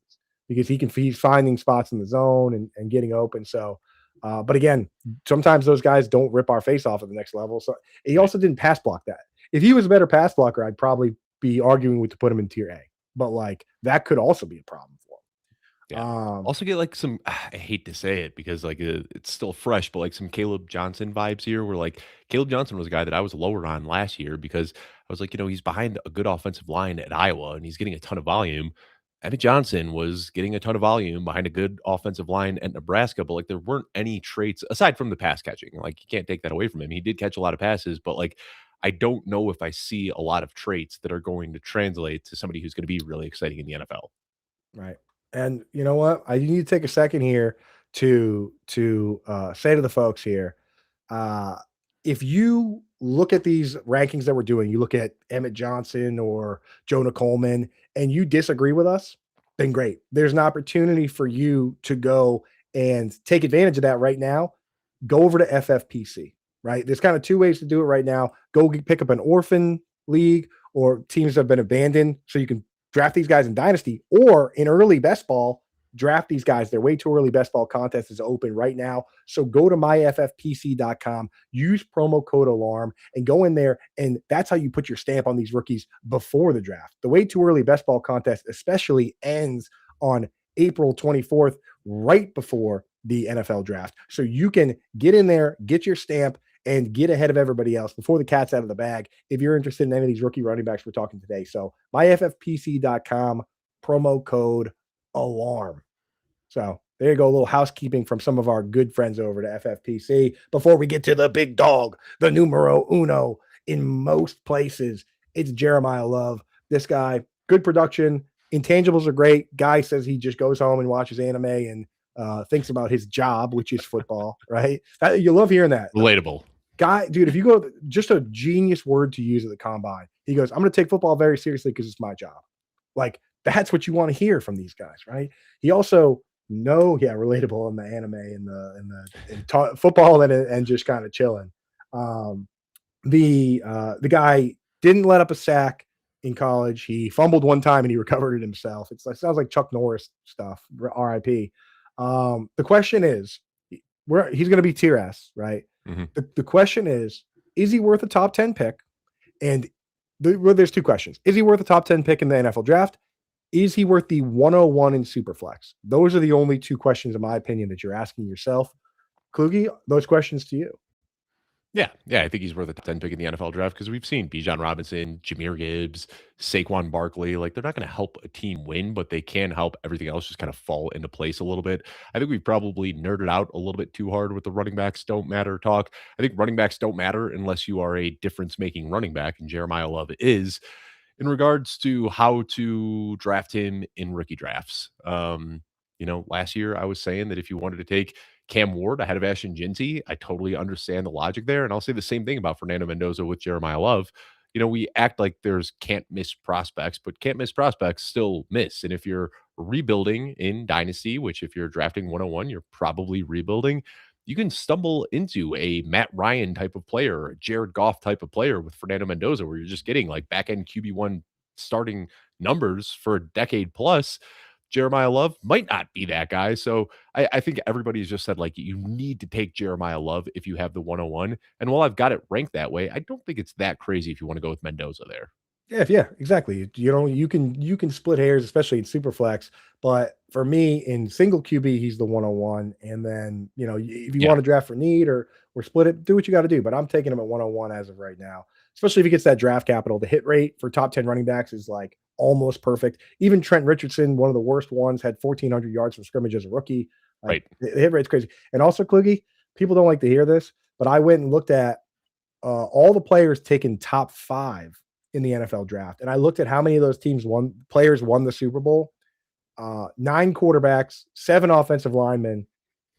because he's finding spots in the zone and getting open. So, but again, sometimes those guys don't rip our face off at the next level. So he also didn't pass block that. If he was a better pass blocker, I'd probably be arguing to put him in tier A. But like that could also be a problem for him. Yeah. Also get like some, I hate to say it because like it's still fresh, but like some Caleb Johnson vibes here where like Caleb Johnson was a guy that I was lower on last year because I was like, you know, he's behind a good offensive line at Iowa and he's getting a ton of volume. Emmett Johnson was getting a ton of volume behind a good offensive line at Nebraska, but like there weren't any traits aside from the pass catching. Like you can't take that away from him. He did catch a lot of passes, but like I don't know if I see a lot of traits that are going to translate to somebody who's going to be really exciting in the NFL. Right. And you know what? I need to take a second here to say to the folks here, if you look at these rankings that we're doing, you look at Emmett Johnson or Jonah Coleman, and you disagree with us, then great. There's an opportunity for you to go and take advantage of that right now. Go over to FFPC, right? There's kind of two ways to do it right now. Go pick up an orphan league or teams that have been abandoned so you can draft these guys in Dynasty, or in early best ball, draft these guys. They're way too early. Best ball contest is open right now. So go to myffpc.com, use promo code ALARM, and go in there. And that's how you put your stamp on these rookies before the draft. The way too early best ball contest especially ends on April 24th, right before the NFL draft. So you can get in there, get your stamp, and get ahead of everybody else before the cat's out of the bag if you're interested in any of these rookie running backs we're talking today. So myffpc.com, promo code ALARM. So there you go, a little housekeeping from some of our good friends over to FFPC before we get to the big dog, the numero uno in most places. It's Jeremiah Love. This guy, good production. Intangibles are great. Guy says he just goes home and watches anime and thinks about his job, which is football, right? You love hearing that. Relatable. Guy, dude, if you go, just a genius word to use at the combine. He goes, I'm going to take football very seriously because it's my job. Like, that's what you want to hear from these guys, right? He also relatable in the anime and football and just kind of chilling. The guy didn't let up a sack in college. He fumbled one time and he recovered it himself. It sounds like Chuck Norris stuff. RIP. The question is, he's going to be tier S, right? Mm-hmm. The question is he worth a top 10 pick? And there's two questions. Is he worth a top 10 pick in the NFL draft? Is he worth the 101 in Superflex? Those are the only two questions, in my opinion, that you're asking yourself. Kluge, those questions to you. Yeah, I think he's worth a top 10 pick in the NFL draft because we've seen Bijan Robinson, Jahmyr Gibbs, Saquon Barkley. Like, they're not going to help a team win, but they can help everything else just kind of fall into place a little bit. I think we've probably nerded out a little bit too hard with the running backs don't matter talk. I think running backs don't matter unless you are a difference-making running back, and Jeremiah Love is. In regards to how to draft him in rookie drafts, last year I was saying that if you wanted to take Cam Ward ahead of Ashton Jinty, I totally understand the logic there. And I'll say the same thing about Fernando Mendoza with Jeremiah Love. We act like there's can't miss prospects, but can't miss prospects still miss. And if you're rebuilding in Dynasty, which if you're drafting 101, you're probably rebuilding, you can stumble into a Matt Ryan type of player, or a Jared Goff type of player with Fernando Mendoza, where you're just getting like back end QB1 starting numbers for a decade plus. Jeremiah Love might not be that guy. So I think everybody's just said, like, you need to take Jeremiah Love if you have the 101. And while I've got it ranked that way, I don't think it's that crazy if you want to go with Mendoza there. Yeah, exactly. You can split hairs, especially in Superflex. But for me, in single QB, he's the 101. And then, if you want to draft for need or split it, do what you got to do. But I'm taking him at 101 as of right now, especially if he gets that draft capital. The hit rate for top 10 running backs is like almost perfect. Even Trent Richardson, one of the worst ones, had 1,400 yards from scrimmage as a rookie. Right. The hit rate's crazy. And also, Kluge, people don't like to hear this, but I went and looked at all the players taken top 5 in the NFL draft. And I looked at how many of those players won the Super Bowl. 9 quarterbacks, 7 offensive linemen,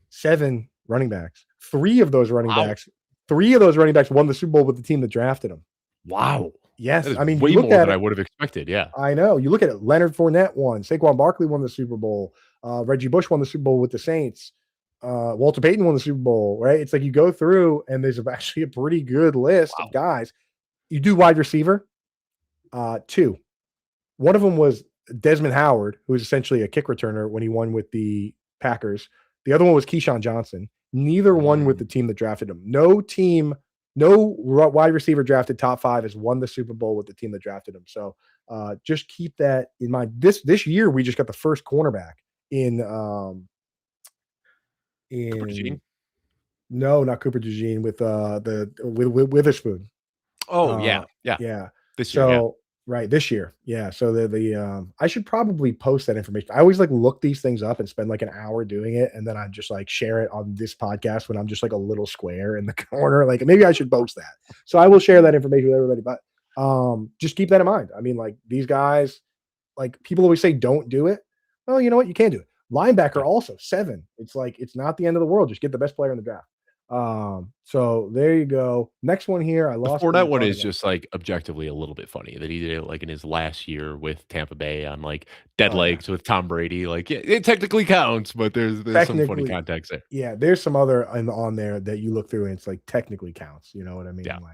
7 running backs. 3 of those running backs won the Super Bowl with the team that drafted them. Wow. Yes. I mean, way more than I would have expected. Yeah. I know. You look at it. Leonard Fournette won. Saquon Barkley won the Super Bowl. Reggie Bush won the Super Bowl with the Saints. Walter Payton won the Super Bowl, right? It's like you go through and there's actually a pretty good list of guys. You do wide receiver. 2. One of them was Desmond Howard, who was essentially a kick returner when he won with the Packers. The other one was Keyshawn Johnson. Neither one with the team that drafted him. No wide receiver drafted top 5 has won the Super Bowl with the team that drafted him. So just keep that in mind. This year we just got the first cornerback in no, not Cooper DeJean, with with Witherspoon. Oh yeah. This year, right, this year. Yeah. So the I should probably post that information. I always like look these things up and spend like an hour doing it, and then I just like share it on this podcast when I'm just like a little square in the corner. Like maybe I should post that. So I will share that information with everybody. But just keep that in mind. I mean, like these guys, like people always say don't do it. Well, you know what? You can do it. Linebacker Yeah. also 7. It's like it's not the end of the world. Just get the best player in the draft. So there you go. Next one here. I The lost what we Fournette were one talking is about. just, like, objectively a little bit funny that he did it, like, in his last year with Tampa Bay on, like, dead Oh yeah, legs with Tom Brady, like, yeah, it technically counts, but there's some funny technically, context there. yeah. There's some other on there that you look through and it's like technically counts. You know what I Yeah, mean?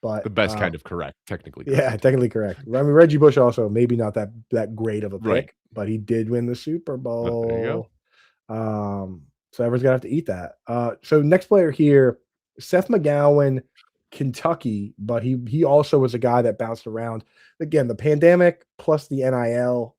Like, the but best kind of correct, technically yeah, correct. technically correct. I mean, Reggie Bush also maybe not that great of a Right. pick, but he did win the Super There you go. Bowl. So everyone's gonna have to eat that. So next player here, Seth McGowan, Kentucky, but he also was a guy that bounced around. Again, the pandemic plus the NIL.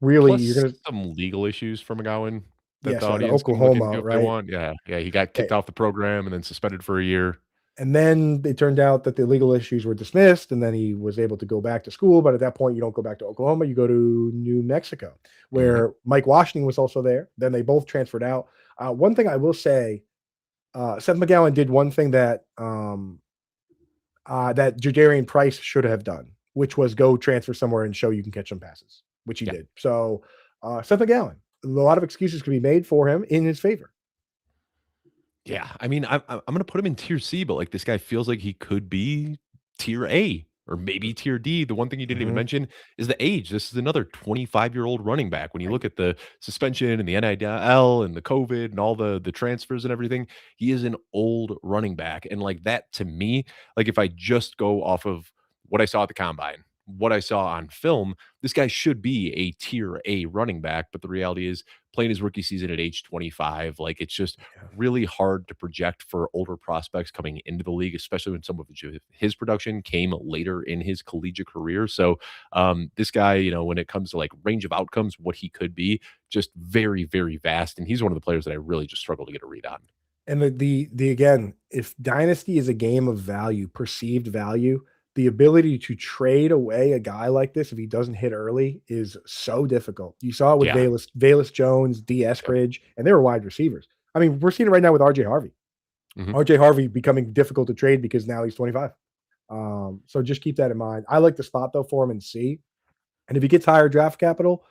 Really, you're Plus gonna some legal issues from McGowan that yeah. the So at audience can look Oklahoma, into if they right? want. Yeah, yeah, he got Yeah, kicked off the program and then suspended for a year. and then it turned out that the legal issues were dismissed, and then he was able to go back to school. But at that point, you don't go back to Oklahoma; you go to New Mexico, Mhm. where Mike Washington was also there. Then they both transferred out. One thing I will say, Seth McGowan did one thing that Jadarian Price should have done, which was go transfer somewhere and show you can catch some passes, which he Yeah. did. So Seth McGowan, a lot of excuses could be made for him in his favor. Yeah, I mean, I'm gonna put him in tier C, but, like, this guy feels like he could be tier A or maybe tier D. The one thing you didn't even Mhm. mention is the age. This is another 25-year-old running back. When you Right. look at the suspension and the NIL and the COVID and all the transfers and everything, he is an old running back, and, like, that to me, like, if I just go off of what I saw at the combine, what I saw on film, this guy should be a tier A running back, but the reality is playing his rookie season at age 25, like, it's just Yeah. really hard to project for older prospects coming into the league, especially when some of his production came later in his collegiate career. So, this guy, when it comes to like range of outcomes, what he could be, just very, very vast. And he's one of the players that I really just struggle to get a read on. And the again, if dynasty is a game of value, perceived value, the ability to trade away a guy like this if he doesn't hit early is so difficult. You saw it with Yeah. Valus Jones, D. Yep. Eskridge, and they were wide receivers. I mean, we're seeing it right now with RJ Harvey. Mhm. RJ Harvey becoming difficult to trade because now he's 25. So just keep that in mind. I like the spot though for him in C. And if he gets higher draft capital,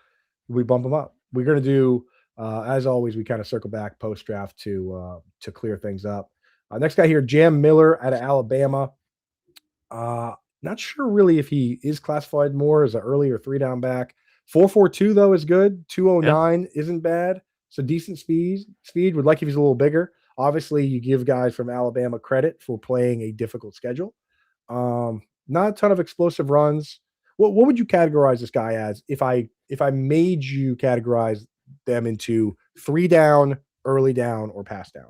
we bump him up. We're gonna do as always, we kind of circle back post draft to clear things up. Next guy here, Jam Miller out of Alabama. Uh, Not sure really if he is classified more as an early or 3 down back. 4.42 though is good. Yeah. 209 isn't bad. So decent speed. Speed would like if he's a little bigger. Obviously, you give guys from Alabama credit for playing a difficult schedule. Not a ton of explosive runs. What would you categorize this guy as if I made you categorize them into 3 down, early down, or pass down?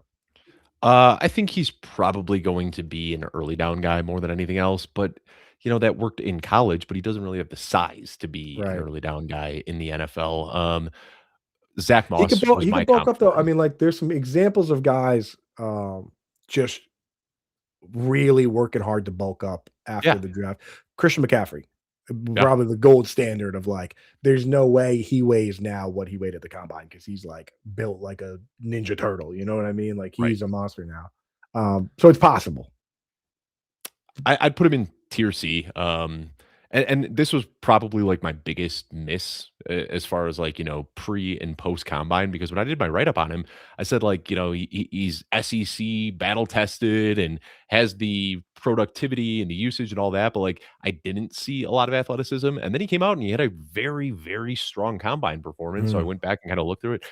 I think he's probably going to be an early down guy more than anything else, but that worked in college, but he doesn't really have the size to be an Right. early down guy in the NFL. Zach He could Moss bulk was he my could bulk comp up though. for I him. mean, like there's some examples of guys just really working hard to bulk up after Yeah, the draft. Christian McCaffrey, yeah, probably the gold standard of like, there's no way he weighs now what he weighed at the combine because he's like built like a ninja turtle. You know what I mean? Like right. he's a monster now. So it's possible. I'd put him in tier C. And this was probably like my biggest miss as far as like pre and post combine, because when I did my write up on him, I said like he's SEC battle tested and has the productivity and the usage and all that, but like I didn't see a lot of athleticism. And then he came out and he had a very, very strong combine performance. So I Mm, went back and kind of looked through it.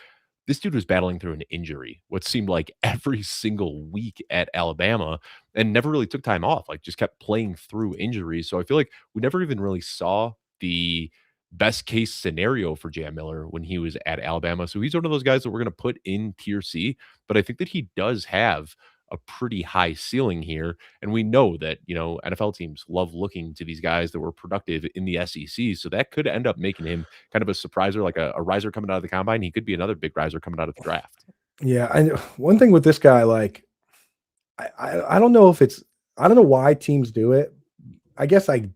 This dude was battling through an injury, what seemed like every single week at Alabama, and never really took time off, like, just kept playing through injuries. So I feel like we never even really saw the best case scenario for Jam Miller when he was at Alabama. So he's one of those guys that we're gonna put in tier C, but I think that he does have a pretty high ceiling here, and we know that, NFL teams love looking to these guys that were productive in the SEC, so that could end up making him kind of a surpriser, like a riser coming out of the combine. He could be another big riser coming out of the draft. yeah, I know. One thing with this guy, like, I don't know if it's I don't know why teams do it. I guess I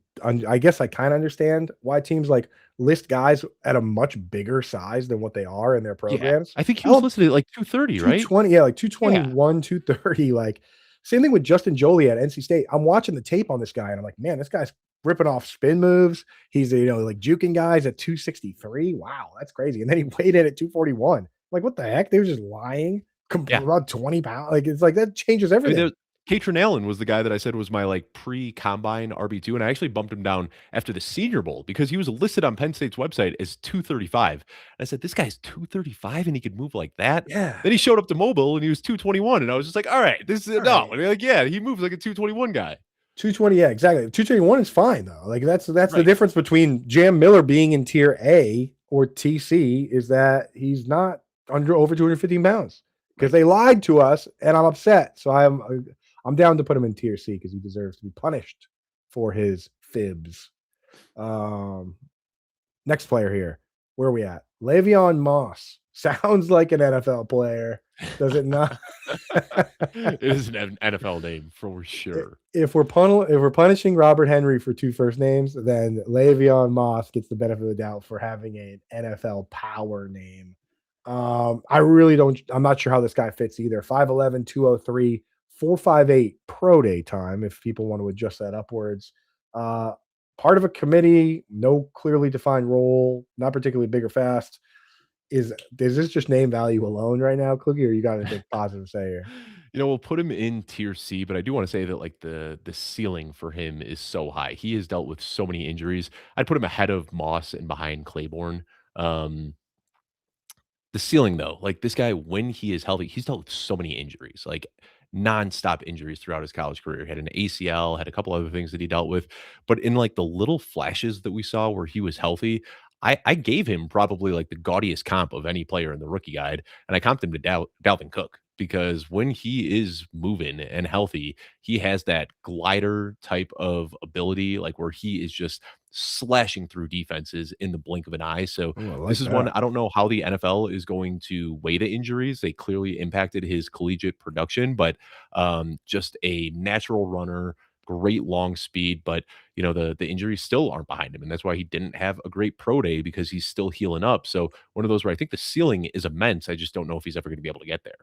guess I kind of understand why teams like list guys at a much bigger size than what they are in their Yeah. programs. I think he I was don't listed at like 230, right? 220, yeah, like Yeah. 221, 230. Like same thing with Justin Jolie at NC State. I'm watching the tape on this guy and I'm like, man, this guy's ripping off spin moves. He's, like juking guys at 263. Wow, that's crazy. And then he weighed in at 241. Like, what the heck? They were just lying. Yeah. About 20 pounds. Like, it's like that changes I mean, everything. Katrin Allen was the guy that I said was my like pre-combine RB2, and I actually bumped him down after the Senior Bowl because he was listed on Penn State's website as 235. And I said, this guy's 235 and he could move like that. Yeah. Then he showed up to mobile and he was 221, and I was just like, all right, this is All no. right. And like, yeah, he moves like a 221 guy. 220, yeah, exactly. 221 is fine though. Like that's the Right. difference between Jam Miller being in tier A or TC is that he's not over 215 pounds because they lied to us, and I'm upset. So I'm down to put him in tier C because he deserves to be punished for his fibs. Next player here. Where are we at? Le'Veon Moss. Sounds like an NFL player, does it not? It is an NFL name for sure. If we're punishing Robert Henry for 2 first names, then Le'Veon Moss gets the benefit of the doubt for having an NFL power name. I really don't. I'm not sure how this guy fits either. 5'11", 203, 458 pro day time. If people want to adjust that upwards, part of a committee, no clearly defined role, not particularly big or fast. Is this just name value alone right now, Kluge, or you got anything positive to say here? We'll put him in tier C, but I do want to say that like the ceiling for him is so high. He has dealt with so many injuries. I'd put him ahead of Moss and behind Claiborne. Um, the ceiling though, like this guy, when he is healthy, he's dealt with so many injuries, like nonstop injuries throughout his college career. He had an ACL, had a couple other things that he dealt with, but in like the little flashes that we saw where he was healthy, I gave him probably like the gaudiest comp of any player in the rookie guide, and I comped him to Dalvin Cook because when he is moving and healthy, he has that glider type of ability, like where he is just slashing through defenses in the blink of an eye. So Ooh, I like this is one that. I don't know how the NFL is going to weigh the injuries. They clearly impacted his collegiate production, but just a natural runner, great long speed. But the injuries still aren't behind him, and that's why he didn't have a great pro day because he's still healing up. So one of those where I think the ceiling is immense. I just don't know if he's ever going to be able to get there.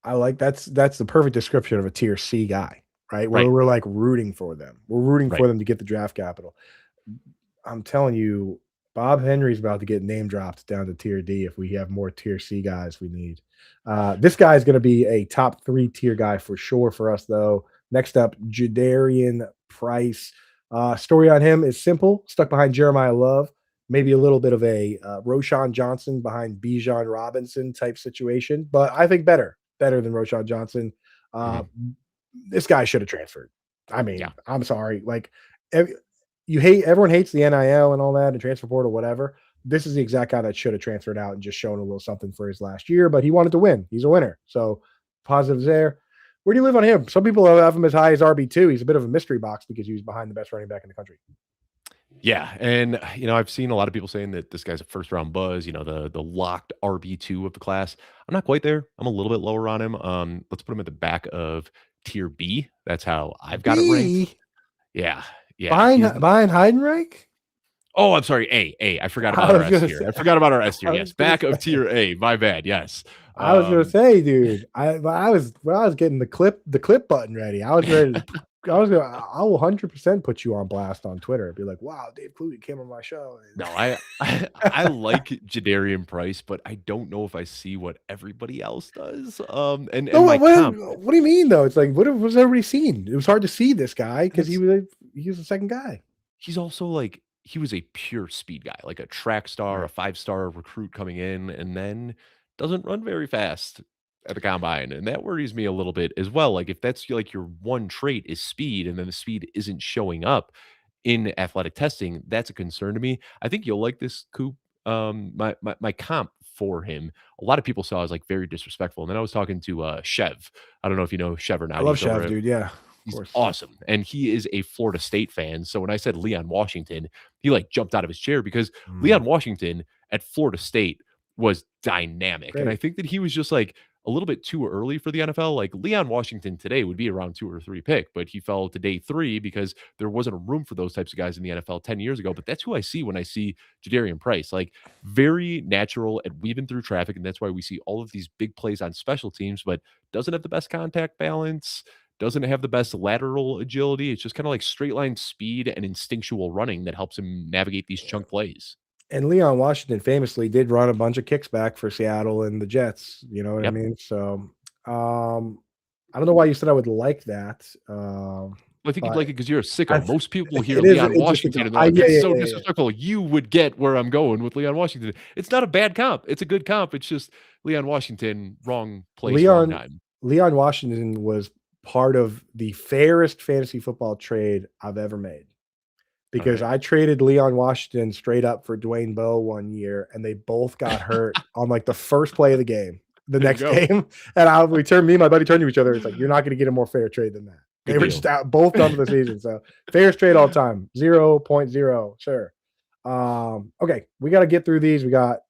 I like that's the perfect description of a tier C guy, right? Where Right, we're like rooting for them. We're rooting right. for them to get the draft capital. I'm telling you, Bob Henry's about to get name dropped down to tier D if we have more tier C guys we need. This guy is going to be a top 3 tier guy for sure for us, though. Next up, Jadarian Price. Story on him is simple. Stuck behind Jeremiah Love. Maybe a little bit of a Roshan Johnson behind Bijan Robinson type situation, but I think better than Roshan Johnson. Uh, Mhm. this guy should have transferred. I mean, Yeah. I'm sorry. Like, everyone hates the NIL and all that and transfer portal, whatever. This is the exact guy that should have transferred out and just shown a little something for his last year, but he wanted to win. He's a winner. So positives there. Where do you live on him? Some people have him as high as RB2. He's a bit of a mystery box because he was behind the best running back in the country. Yeah, and I've seen a lot of people saying that this guy's a first round buzz, the locked RB2 of the class. I'm not quite there. I'm a little bit lower on him. Let's put him at the back of tier B. That's how I've got it ranked. B Yeah. Yeah, he's behind Heidenreich? Oh, I'm sorry, A. I forgot I about our was S gonna tier. say I forgot about our S tier. I Yes, was gonna back of say tier A. My bad. Yes. I was gonna Um say, dude. I was getting the clip button ready. I was ready to I will 100% put you on blast on Twitter. Be like, wow, Dave Kluge came on my show. No, I like Jadarian Price, but I don't know if I see what everybody else does. No, And my comp, what do you mean though? It's like what was everybody seen? It was hard to see this guy because that's he was the second guy. he's also like he was a pure speed guy, like a track star, a Right. 5-star recruit coming in, and then doesn't run very fast at the combine. And that worries me a little bit as well. Like if that's like your one trait is speed, and then the speed isn't showing up in athletic testing, that's a concern to me. I think you'll like this Coop. My comp for him, a lot of people saw as like very disrespectful. And then I was talking to Chev. I don't know if you know Chev or I not. love He's over Chev, at dude. Yeah, of He's course. awesome, and he is a Florida State fan, so when I said Leon Washington, he, like, jumped out of his chair because Mm, Leon Washington at Florida State was dynamic, and I great. think that he was just, like, a little bit too early for the NFL. Like, Leon Washington today would be around 2 or 3 pick, but he fell to day 3 because there wasn't a room for those types of guys in the NFL 10 years ago, but that's who I see when I see Jadarian Price, like, very natural at weaving through traffic, and that's why we see all of these big plays on special teams, but doesn't have the best contact balance, doesn't have the best lateral agility. It's just kind of like straight line speed and instinctual running that helps him navigate these chunk plays. And Leon Washington famously did run a bunch of kicks back for Seattle and the Jets. You know what I Yep. mean? So, I don't know why you said I would like that. I think you'd But like it because you're a sicko. I Most people hear it is Leon interesting. Washington and they're like, Yeah, it's yeah, so yeah, yeah. disrespectful. You would get where I'm going with Leon Washington. It's not a bad comp. It's a good comp. It's just Leon Washington, wrong place, wrong Leon time. Leon Washington was part of the fairest fantasy football trade I've ever made. All Because right. I traded Leon Washington straight up for Dwayne Bowe one year, and they both got hurt on, like, the first play of the game, the There you next go. game, and me and my buddy turned to each other, it's like, "You're not gonna get a more fair trade than that." Good They were deal. just out both done for the season, so fairest trade all time, 0.0, sure. Okay, we gotta get through these, we got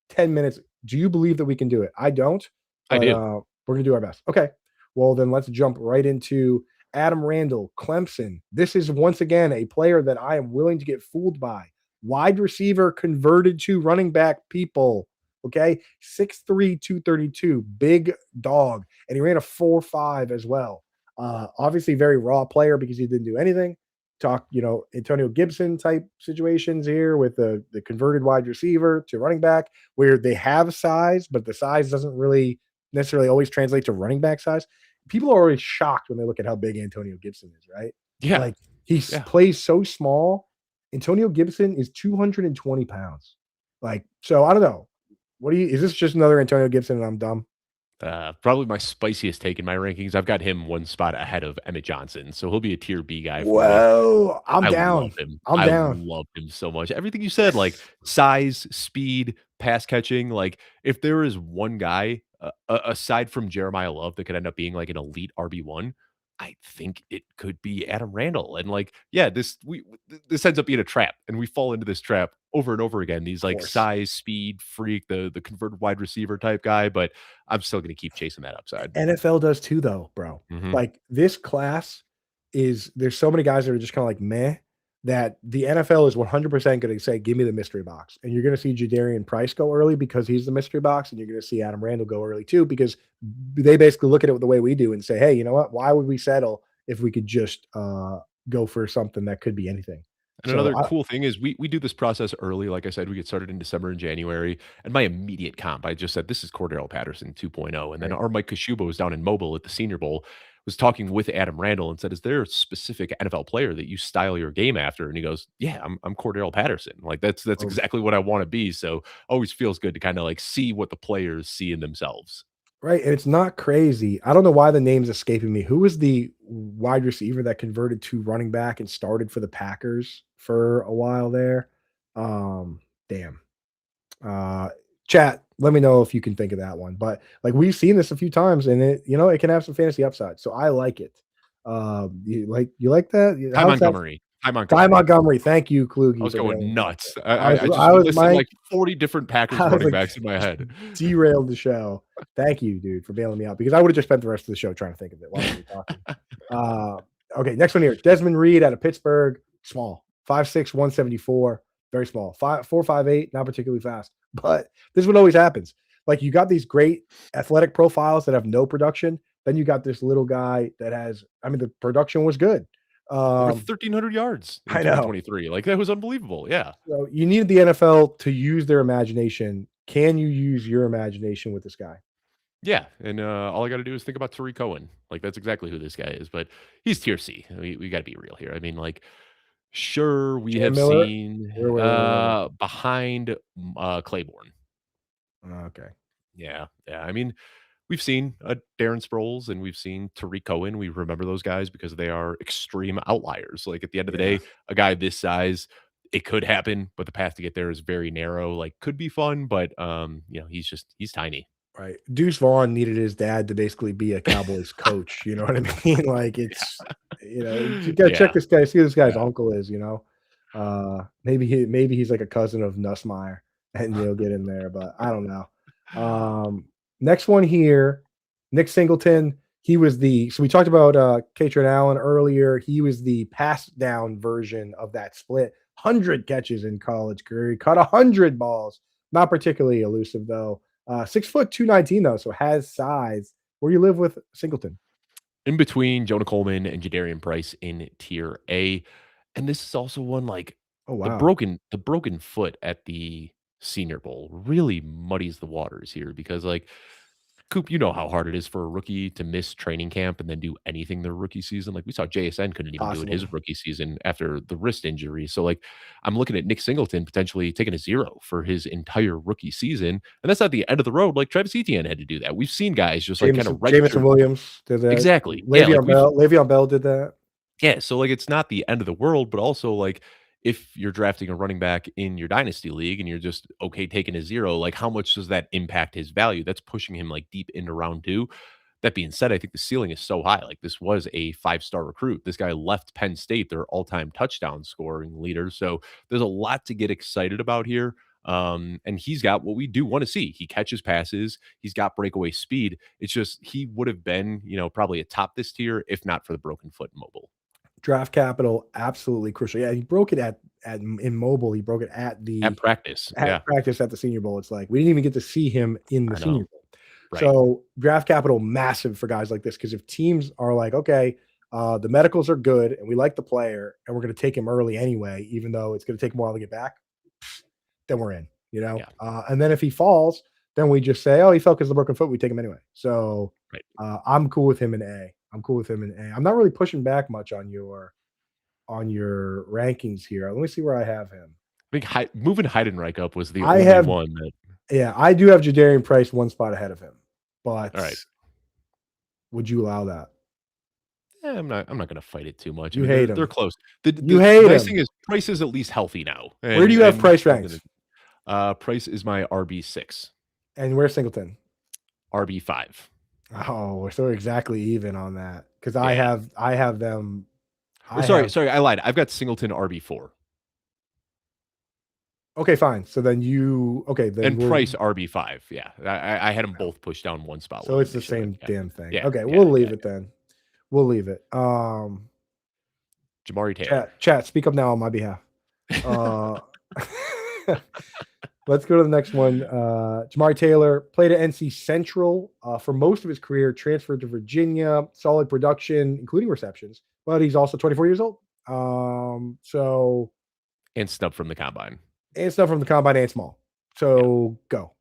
10 minutes. Do you believe that we can do it? I don't, I but, do. we're gonna do our best. Okay, well, then let's jump right into Adam Randall, Clemson. This is once again a player that I am willing to get fooled by. Wide receiver converted to running back people. Okay. 6'3, 232, big dog. And he ran a 4.5 as well. Obviously, very raw player because he didn't do anything. Talk, Antonio Gibson type situations here with the converted wide receiver to running back, where they have size, but the size doesn't really necessarily always translate to running back size. People are always shocked when they look at how big Antonio Gibson is, right? Yeah. Like, he Yeah. plays so small. Antonio Gibson is 220 pounds. Like, so I don't know. Is this just another Antonio Gibson and I'm dumb? Probably my spiciest take in my rankings. I've got him one spot ahead of Emmett Johnson, so he'll be a tier B guy for me. Whoa, I'm I down. love him. I'm I down. love him so much. Everything you said, like size, speed, pass catching. Like if there is one guy aside from Jeremiah Love that could end up being like an elite RB1, I think it could be Adam Randall. And like, yeah, this ends up being a trap, and we fall into this trap over and over again. These Of like course. size, speed freak, the converted wide receiver type guy, but I'm still going to keep chasing that upside. NFL does too, though, bro. Mhm. Like, this class there's so many guys that are just kinda like, "Meh," that the NFL is 100% gonna say, "Give me the mystery box," and you're gonna see Jadarian Price go early because he's the mystery box, and you're gonna see Adam Randall go early too because they basically look at it the way we do and say, "Hey, you know what? Why would we settle if we could just, go for something that could be anything?" And So, another I cool thing is we do this process early. Like I said, we get started in December and January. And my immediate comp, I just said, this is Cordero Patterson 2.0. And then right. our Mike Kashuba was down in Mobile at the Senior Bowl, was talking with Adam Randall and said, is there a specific NFL player that you style your game after? And he goes, yeah, I'm Cordero Patterson. Like that's Oh, exactly what I want to be. So always feels good to kind of like see what the players see in themselves. right, and it's not crazy. I don't know why the name's escaping me. Who was the wide receiver that converted to running back and started for the Packers for a while there? Damn. Uh, Chat, let me know if you can think of that one. But like we've seen this a few times, and it can have some fantasy upside. So I like it. You like that? Ty How's that? Montgomery. Ty Ty Montgomery. Montgomery. Thank you, I Kluge, was for bailing going me out. nuts. I was I just I was listed Mike. like 40 different Packers I was running like, backs in my head. derailed the show. Thank you, dude, for bailing me out because I would have just spent the rest of the show trying to think of it while we were talking. Uh, okay, next one here. Desmond Reed out of Pittsburgh, small, 5'6", 174, very small. 4.58, not particularly fast. But this is what always happens. Like you got these great athletic profiles that have no production. Then you got this little guy that has. I mean, the production was good. Over Um, 1,300 yards in I know. 2023. Like, that was unbelievable. Yeah. So you needed the NFL to use their imagination. Can you use your imagination with this guy? Yeah. And all I got to do is think about Tariq Cohen. Like, that's exactly who this guy is. But he's tier C. We got to be real here. I mean, like, sure, we Jam have Miller? seen Where? behind Claiborne. Okay. Yeah. Yeah. I mean, we've seen Darren Sproles and we've seen Tariq Cohen. We remember those guys because they are extreme outliers. Like at the end of the Yeah. day, a guy this size, it could happen, but the path to get there is very narrow. Like could be fun, but he's tiny. Right. Deuce Vaughn needed his dad to basically be a Cowboys coach. You know what I mean? Like you gotta check Yeah. this guy, see who this guy's Yeah. uncle is. Maybe he's like a cousin of Nussmeyer and you'll get in there, but I don't know. Next one here, Nick Singleton. So we talked about Katrin Allen earlier. He was the pass down version of that split. 100 catches in college career. He caught 100 balls. Not particularly elusive though. 6 foot 219 though, so has size. Where you live with Singleton? In between Jonah Coleman and Jadarian Price in tier A. And this is also one like Oh the wow, broken foot at the Senior Bowl really muddies the waters here because like Coop, you know how hard it is for a rookie to miss training camp and then do anything their rookie season. Like we saw JSN couldn't even do it possible. his rookie season after the wrist injury. So like I'm looking at Nick Singleton potentially taking a 0 for his entire rookie season. And that's not the end of the road. Like Travis Etienne had to do that. We've seen guys just like kind of Jameson register. Williams did that. Exactly. Yeah, like Le'Veon Bell did that. yeah, so, like, it's not the end of the world, but also, like, if you're drafting a running back in your dynasty league and you're just okay taking a 0, like, how much does that impact his value? That's pushing him, like, deep into round 2. That being said, I think the ceiling is so high, like, this was a five-star recruit. This guy left Penn State, their all-time touchdown scoring leader, so there's a lot to get excited about here, and he's got what we do wanna see. He catches passes, he's got breakaway speed. It's just he would have been, probably atop this tier if not for the broken foot mobile. Draft capital, absolutely crucial. Yeah, he broke it at in mobile. He broke it At practice, yeah, at practice at the Senior Bowl. It's like we didn't even get to see him in the I know, Senior Bowl. right, So draft capital massive for guys like this because if teams are like, okay, the medicals are good and we like the player and we're going to take him early anyway, even though it's going to take him a while to get back, then we're in. yeah, And then if he falls, then we just say, oh, he fell because of the broken foot. We take him anyway. So right. I'm cool with him in A. I'm cool with him in A. I'm not really pushing back much on your rankings here. Let me see where I have him. I think moving Heidenreich up was the I only have one that yeah, I do have Jadarian Price one spot ahead of him, but alright. would you allow that? I'm not gonna fight it too much. I You mean, hate they're him. close. You The hate nice him. thing is Price is at least healthy now, Where do you have and Price I'm gonna ranks? Price is my RB6, And where's Singleton? RB5. Oh, we're so exactly even on that because Yeah. I have them. Or I have sorry, I lied. I've got Singleton RB4 okay, fine. So then then and we're Price RB5. Yeah. I had them both pushed down one spot so where it's they the should have. same Yeah. damn thing. Yeah, Okay, yeah, we'll leave yeah. it then. We'll leave it. Jamari Taylor. Chat, speak up now on my behalf. Uh, let's go to the next one. Jamari Taylor played at NC Central for most of his career, transferred to Virginia, solid production, including receptions, but he's also 24 years old. So And snubbed from the combine. and stuff from the combine and small. So go.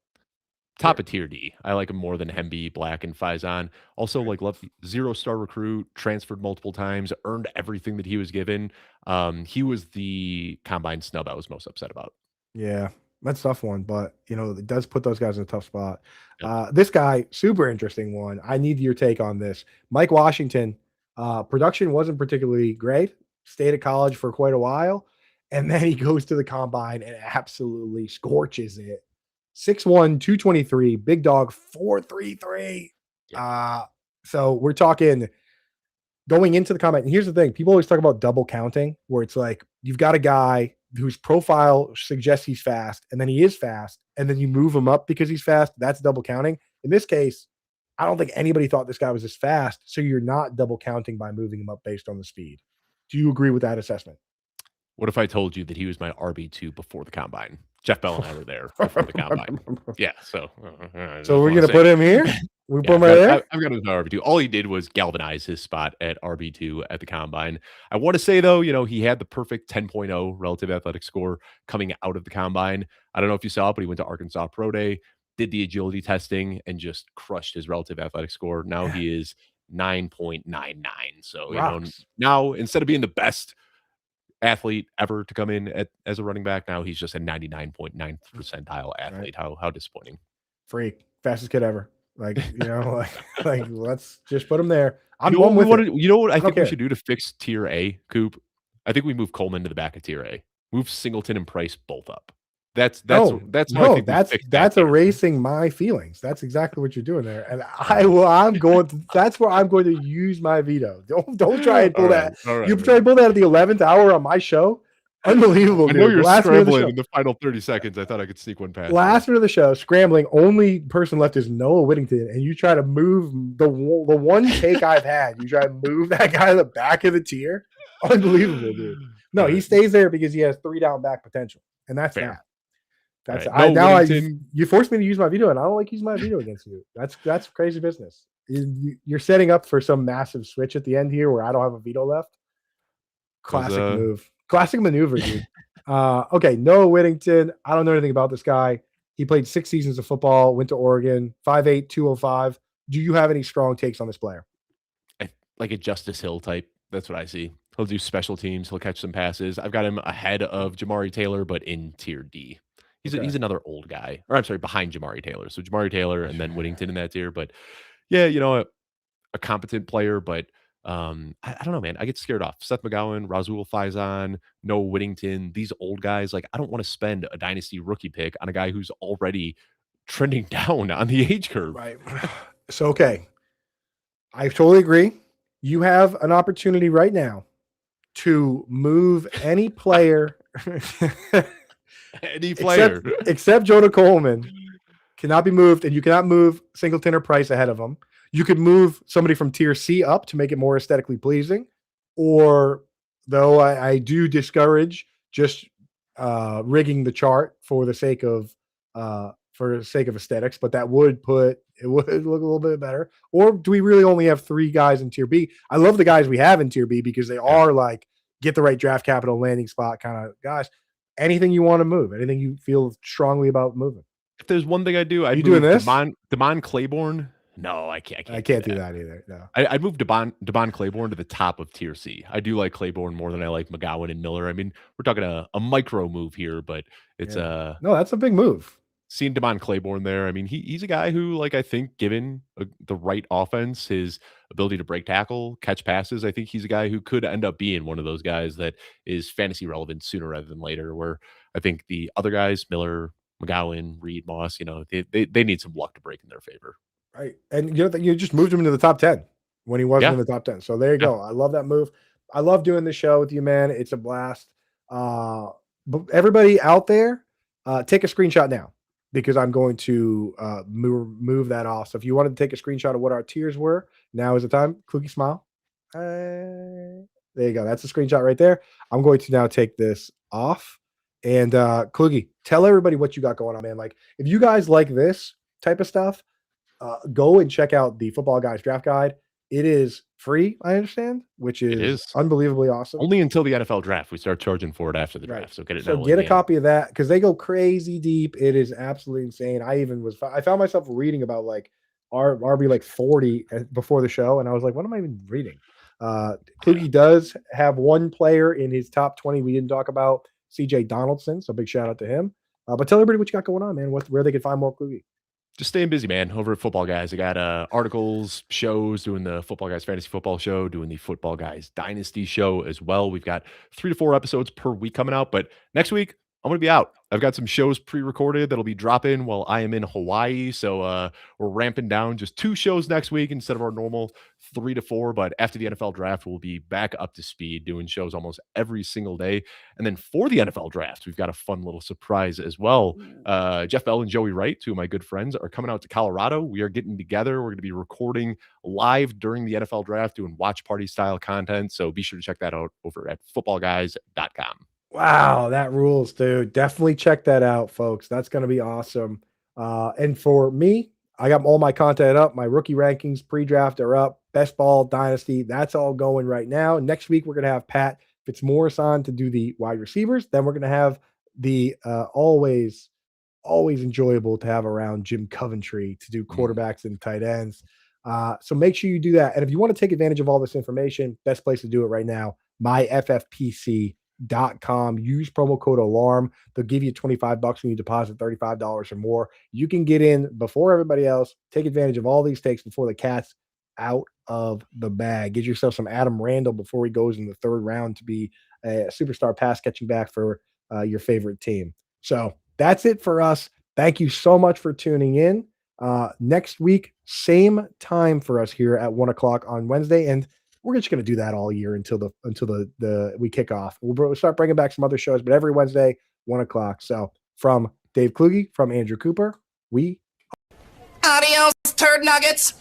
Top of tier D. I like him more than Hemby, Black, and Faison. Also, like love 0-star recruit, transferred multiple times, earned everything that he was given. He was the combine snub I was most upset about. Yeah, that's a tough one, but it does put those guys in a tough spot. Yep. This guy, super interesting one. I need your take on this. Mike Washington, production wasn't particularly great. Stayed at college for quite a while, and then he goes to the combine and absolutely scorches it. 6'1", 223, big dog, 4.33. Yep. So we're talking going into the combine. And here's the thing: people always talk about double counting, where it's like you've got a guy whose profile suggests he's fast, and then he is fast, and then you move him up because he's fast. That's double counting. In this case, I don't think anybody thought this guy was this fast, so you're not double counting by moving him up based on the speed. Do you agree with that assessment? What if I told you that he was my RB2 before the combine? Jeff Bell and I were there before the combine. Yeah, so So we're gonna put him here. We put him right there. I've got him as RB2. All he did was galvanize his spot at RB2 at the combine. I want to say though, he had the perfect 10.0 relative athletic score coming out of the combine. I don't know if you saw it, but he went to Arkansas Pro Day, did the agility testing, and just crushed his relative athletic score. Now he is 9.99. So Rocks. now instead of being the best athlete ever to come in as a running back, now he's just a 99.9th percentile athlete. Right. How disappointing. Freak, fastest kid ever. Like let's just put him there. You I'm know one what with it. you know what I don't think we care. should do to fix tier A, Coop? I think we move Coleman to the back of tier A. Move Singleton and Price both up. That's how I think we fix that that's tier. erasing my feelings. That's exactly what you're doing there. And I'm going to that's where I'm going to use my veto. Don't try and pull that. All right, You try and pull that at the 11th hour on my show. Unbelievable, I dude. know you're Last minute of the show. scrambling in the final 30 seconds. I thought I could sneak one past. Last minute of the show, scrambling. Only person left is Noah Whittington, and you try to move the one take I've had. You try to move that guy to the back of the tier. Unbelievable, dude. No, he stays there because he has 3 down back potential, and that's Fair. that. That's Right. now you forced me to use my veto, and I don't like using my veto against you. That's crazy business. You're setting up for some massive switch at the end here where I don't have a veto left. Classic move. Classic maneuver, dude. Okay, Noah Whittington. I don't know anything about this guy. He played 6 seasons of football, went to Oregon, 5'8", 205. Do you have any strong takes on this player? Like a Justice Hill type. That's what I see. He'll do special teams. He'll catch some passes. I've got him ahead of Jamari Taylor, but in tier D. He's another old guy. Or I'm sorry, behind Jamari Taylor. So Jamari Taylor and then Whittington in that tier. But yeah, a competent player, but I don't know, man. I get scared off. Seth McGowan, Razul Faison, Noah Whittington, these old guys. Like, I don't want to spend a dynasty rookie pick on a guy who's already trending down on the age curve. Right. So, okay. I totally agree. You have an opportunity right now to move any player. Any player. Except Jonah Coleman cannot be moved, and you cannot move Singleton or Price ahead of him. You could move somebody from tier C up to make it more aesthetically pleasing. Or, though I do discourage just rigging the chart for the sake of aesthetics, but that would look a little bit better. Or do we really only have 3 guys in tier B? I love the guys we have in tier B because they are like get the right draft capital landing spot kind of guys. Anything you want to move, anything you feel strongly about moving. If there's one thing I do, I'd you doing this? Damon Claiborne. No, I can't. I can't do that either. No, I'd move Devon Claiborne to the top of tier C. I do like Claiborne more than I like McGowan and Miller. I mean, we're talking a micro move here, but it's no, that's a big move. Seeing Devon Claiborne there, I mean, he's a guy who, like, I think given the right offense, his ability to break tackle, catch passes, I think he's a guy who could end up being one of those guys that is fantasy relevant sooner rather than later. Where I think the other guys, Miller, McGowan, Reed, Moss, they need some luck to break in their favor. Right. And you just moved him into the top 10 when he wasn't in the top 10. So there you go. I love that move. I love doing this show with you, man. It's a blast. But everybody out there, take a screenshot now because I'm going to move that off. So if you wanted to take a screenshot of what our tiers were, now is the time. Kluge smile. There you go. That's a screenshot right there. I'm going to now take this off. And Kluge, tell everybody what you got going on, man. Like, if you guys like this type of stuff, go and check out the Football Guys Draft Guide. It is free, I understand, which is unbelievably awesome. Only until the NFL draft. We start charging for it after the draft. So get it. So get a copy of that because they go crazy deep. It is absolutely insane. I found myself reading about like RB like 40 before the show, and I was like, what am I even reading? Kluge does have one player in his top 20 we didn't talk about, CJ Donaldson. So big shout out to him. But tell everybody what you got going on, man. Where they can find more Kluge. Just staying busy, man, over at Football Guys. I got articles, shows, doing the Football Guys Fantasy Football Show, doing the Football Guys Dynasty Show as well. We've got 3 to 4 episodes per week coming out, but next week, I'm going to be out. I've got some shows pre-recorded that'll be dropping while I am in Hawaii. So we're ramping down just 2 shows next week instead of our normal 3 to 4. But after the NFL draft, we'll be back up to speed doing shows almost every single day. And then for the NFL draft, we've got a fun little surprise as well. Jeff Bell and Joey Wright, 2 of my good friends, are coming out to Colorado. We are getting together. We're going to be recording live during the NFL draft, doing watch party style content. So be sure to check that out over at footballguys.com. Wow, that rules, dude. Definitely check that out, folks. That's going to be awesome. And for me, I got all my content up. My rookie rankings pre-draft are up. Best ball, dynasty, that's all going right now. Next week, we're going to have Pat Fitzmaurice on to do the wide receivers. Then we're going to have the always enjoyable to have around Jim Coventry to do quarterbacks and tight ends. So make sure you do that. And if you want to take advantage of all this information, best place to do it right now, myffpc.com. Use promo code alarm. They'll give you $25 when you deposit $35 or more. You can get in before everybody else. Take advantage of all these takes before the cat's out of the bag. Get yourself some Adam Randall before he goes in the 3rd round to be a superstar pass catching back for your favorite team. So that's it for us. Thank you so much for tuning in. Next week, same time for us here at 1:00 on Wednesday, and we're just going to do that all year until we kick off. We'll start bringing back some other shows, but every Wednesday, 1:00. So from Dave Kluge, from Andrew Cooper, we adios, turd nuggets.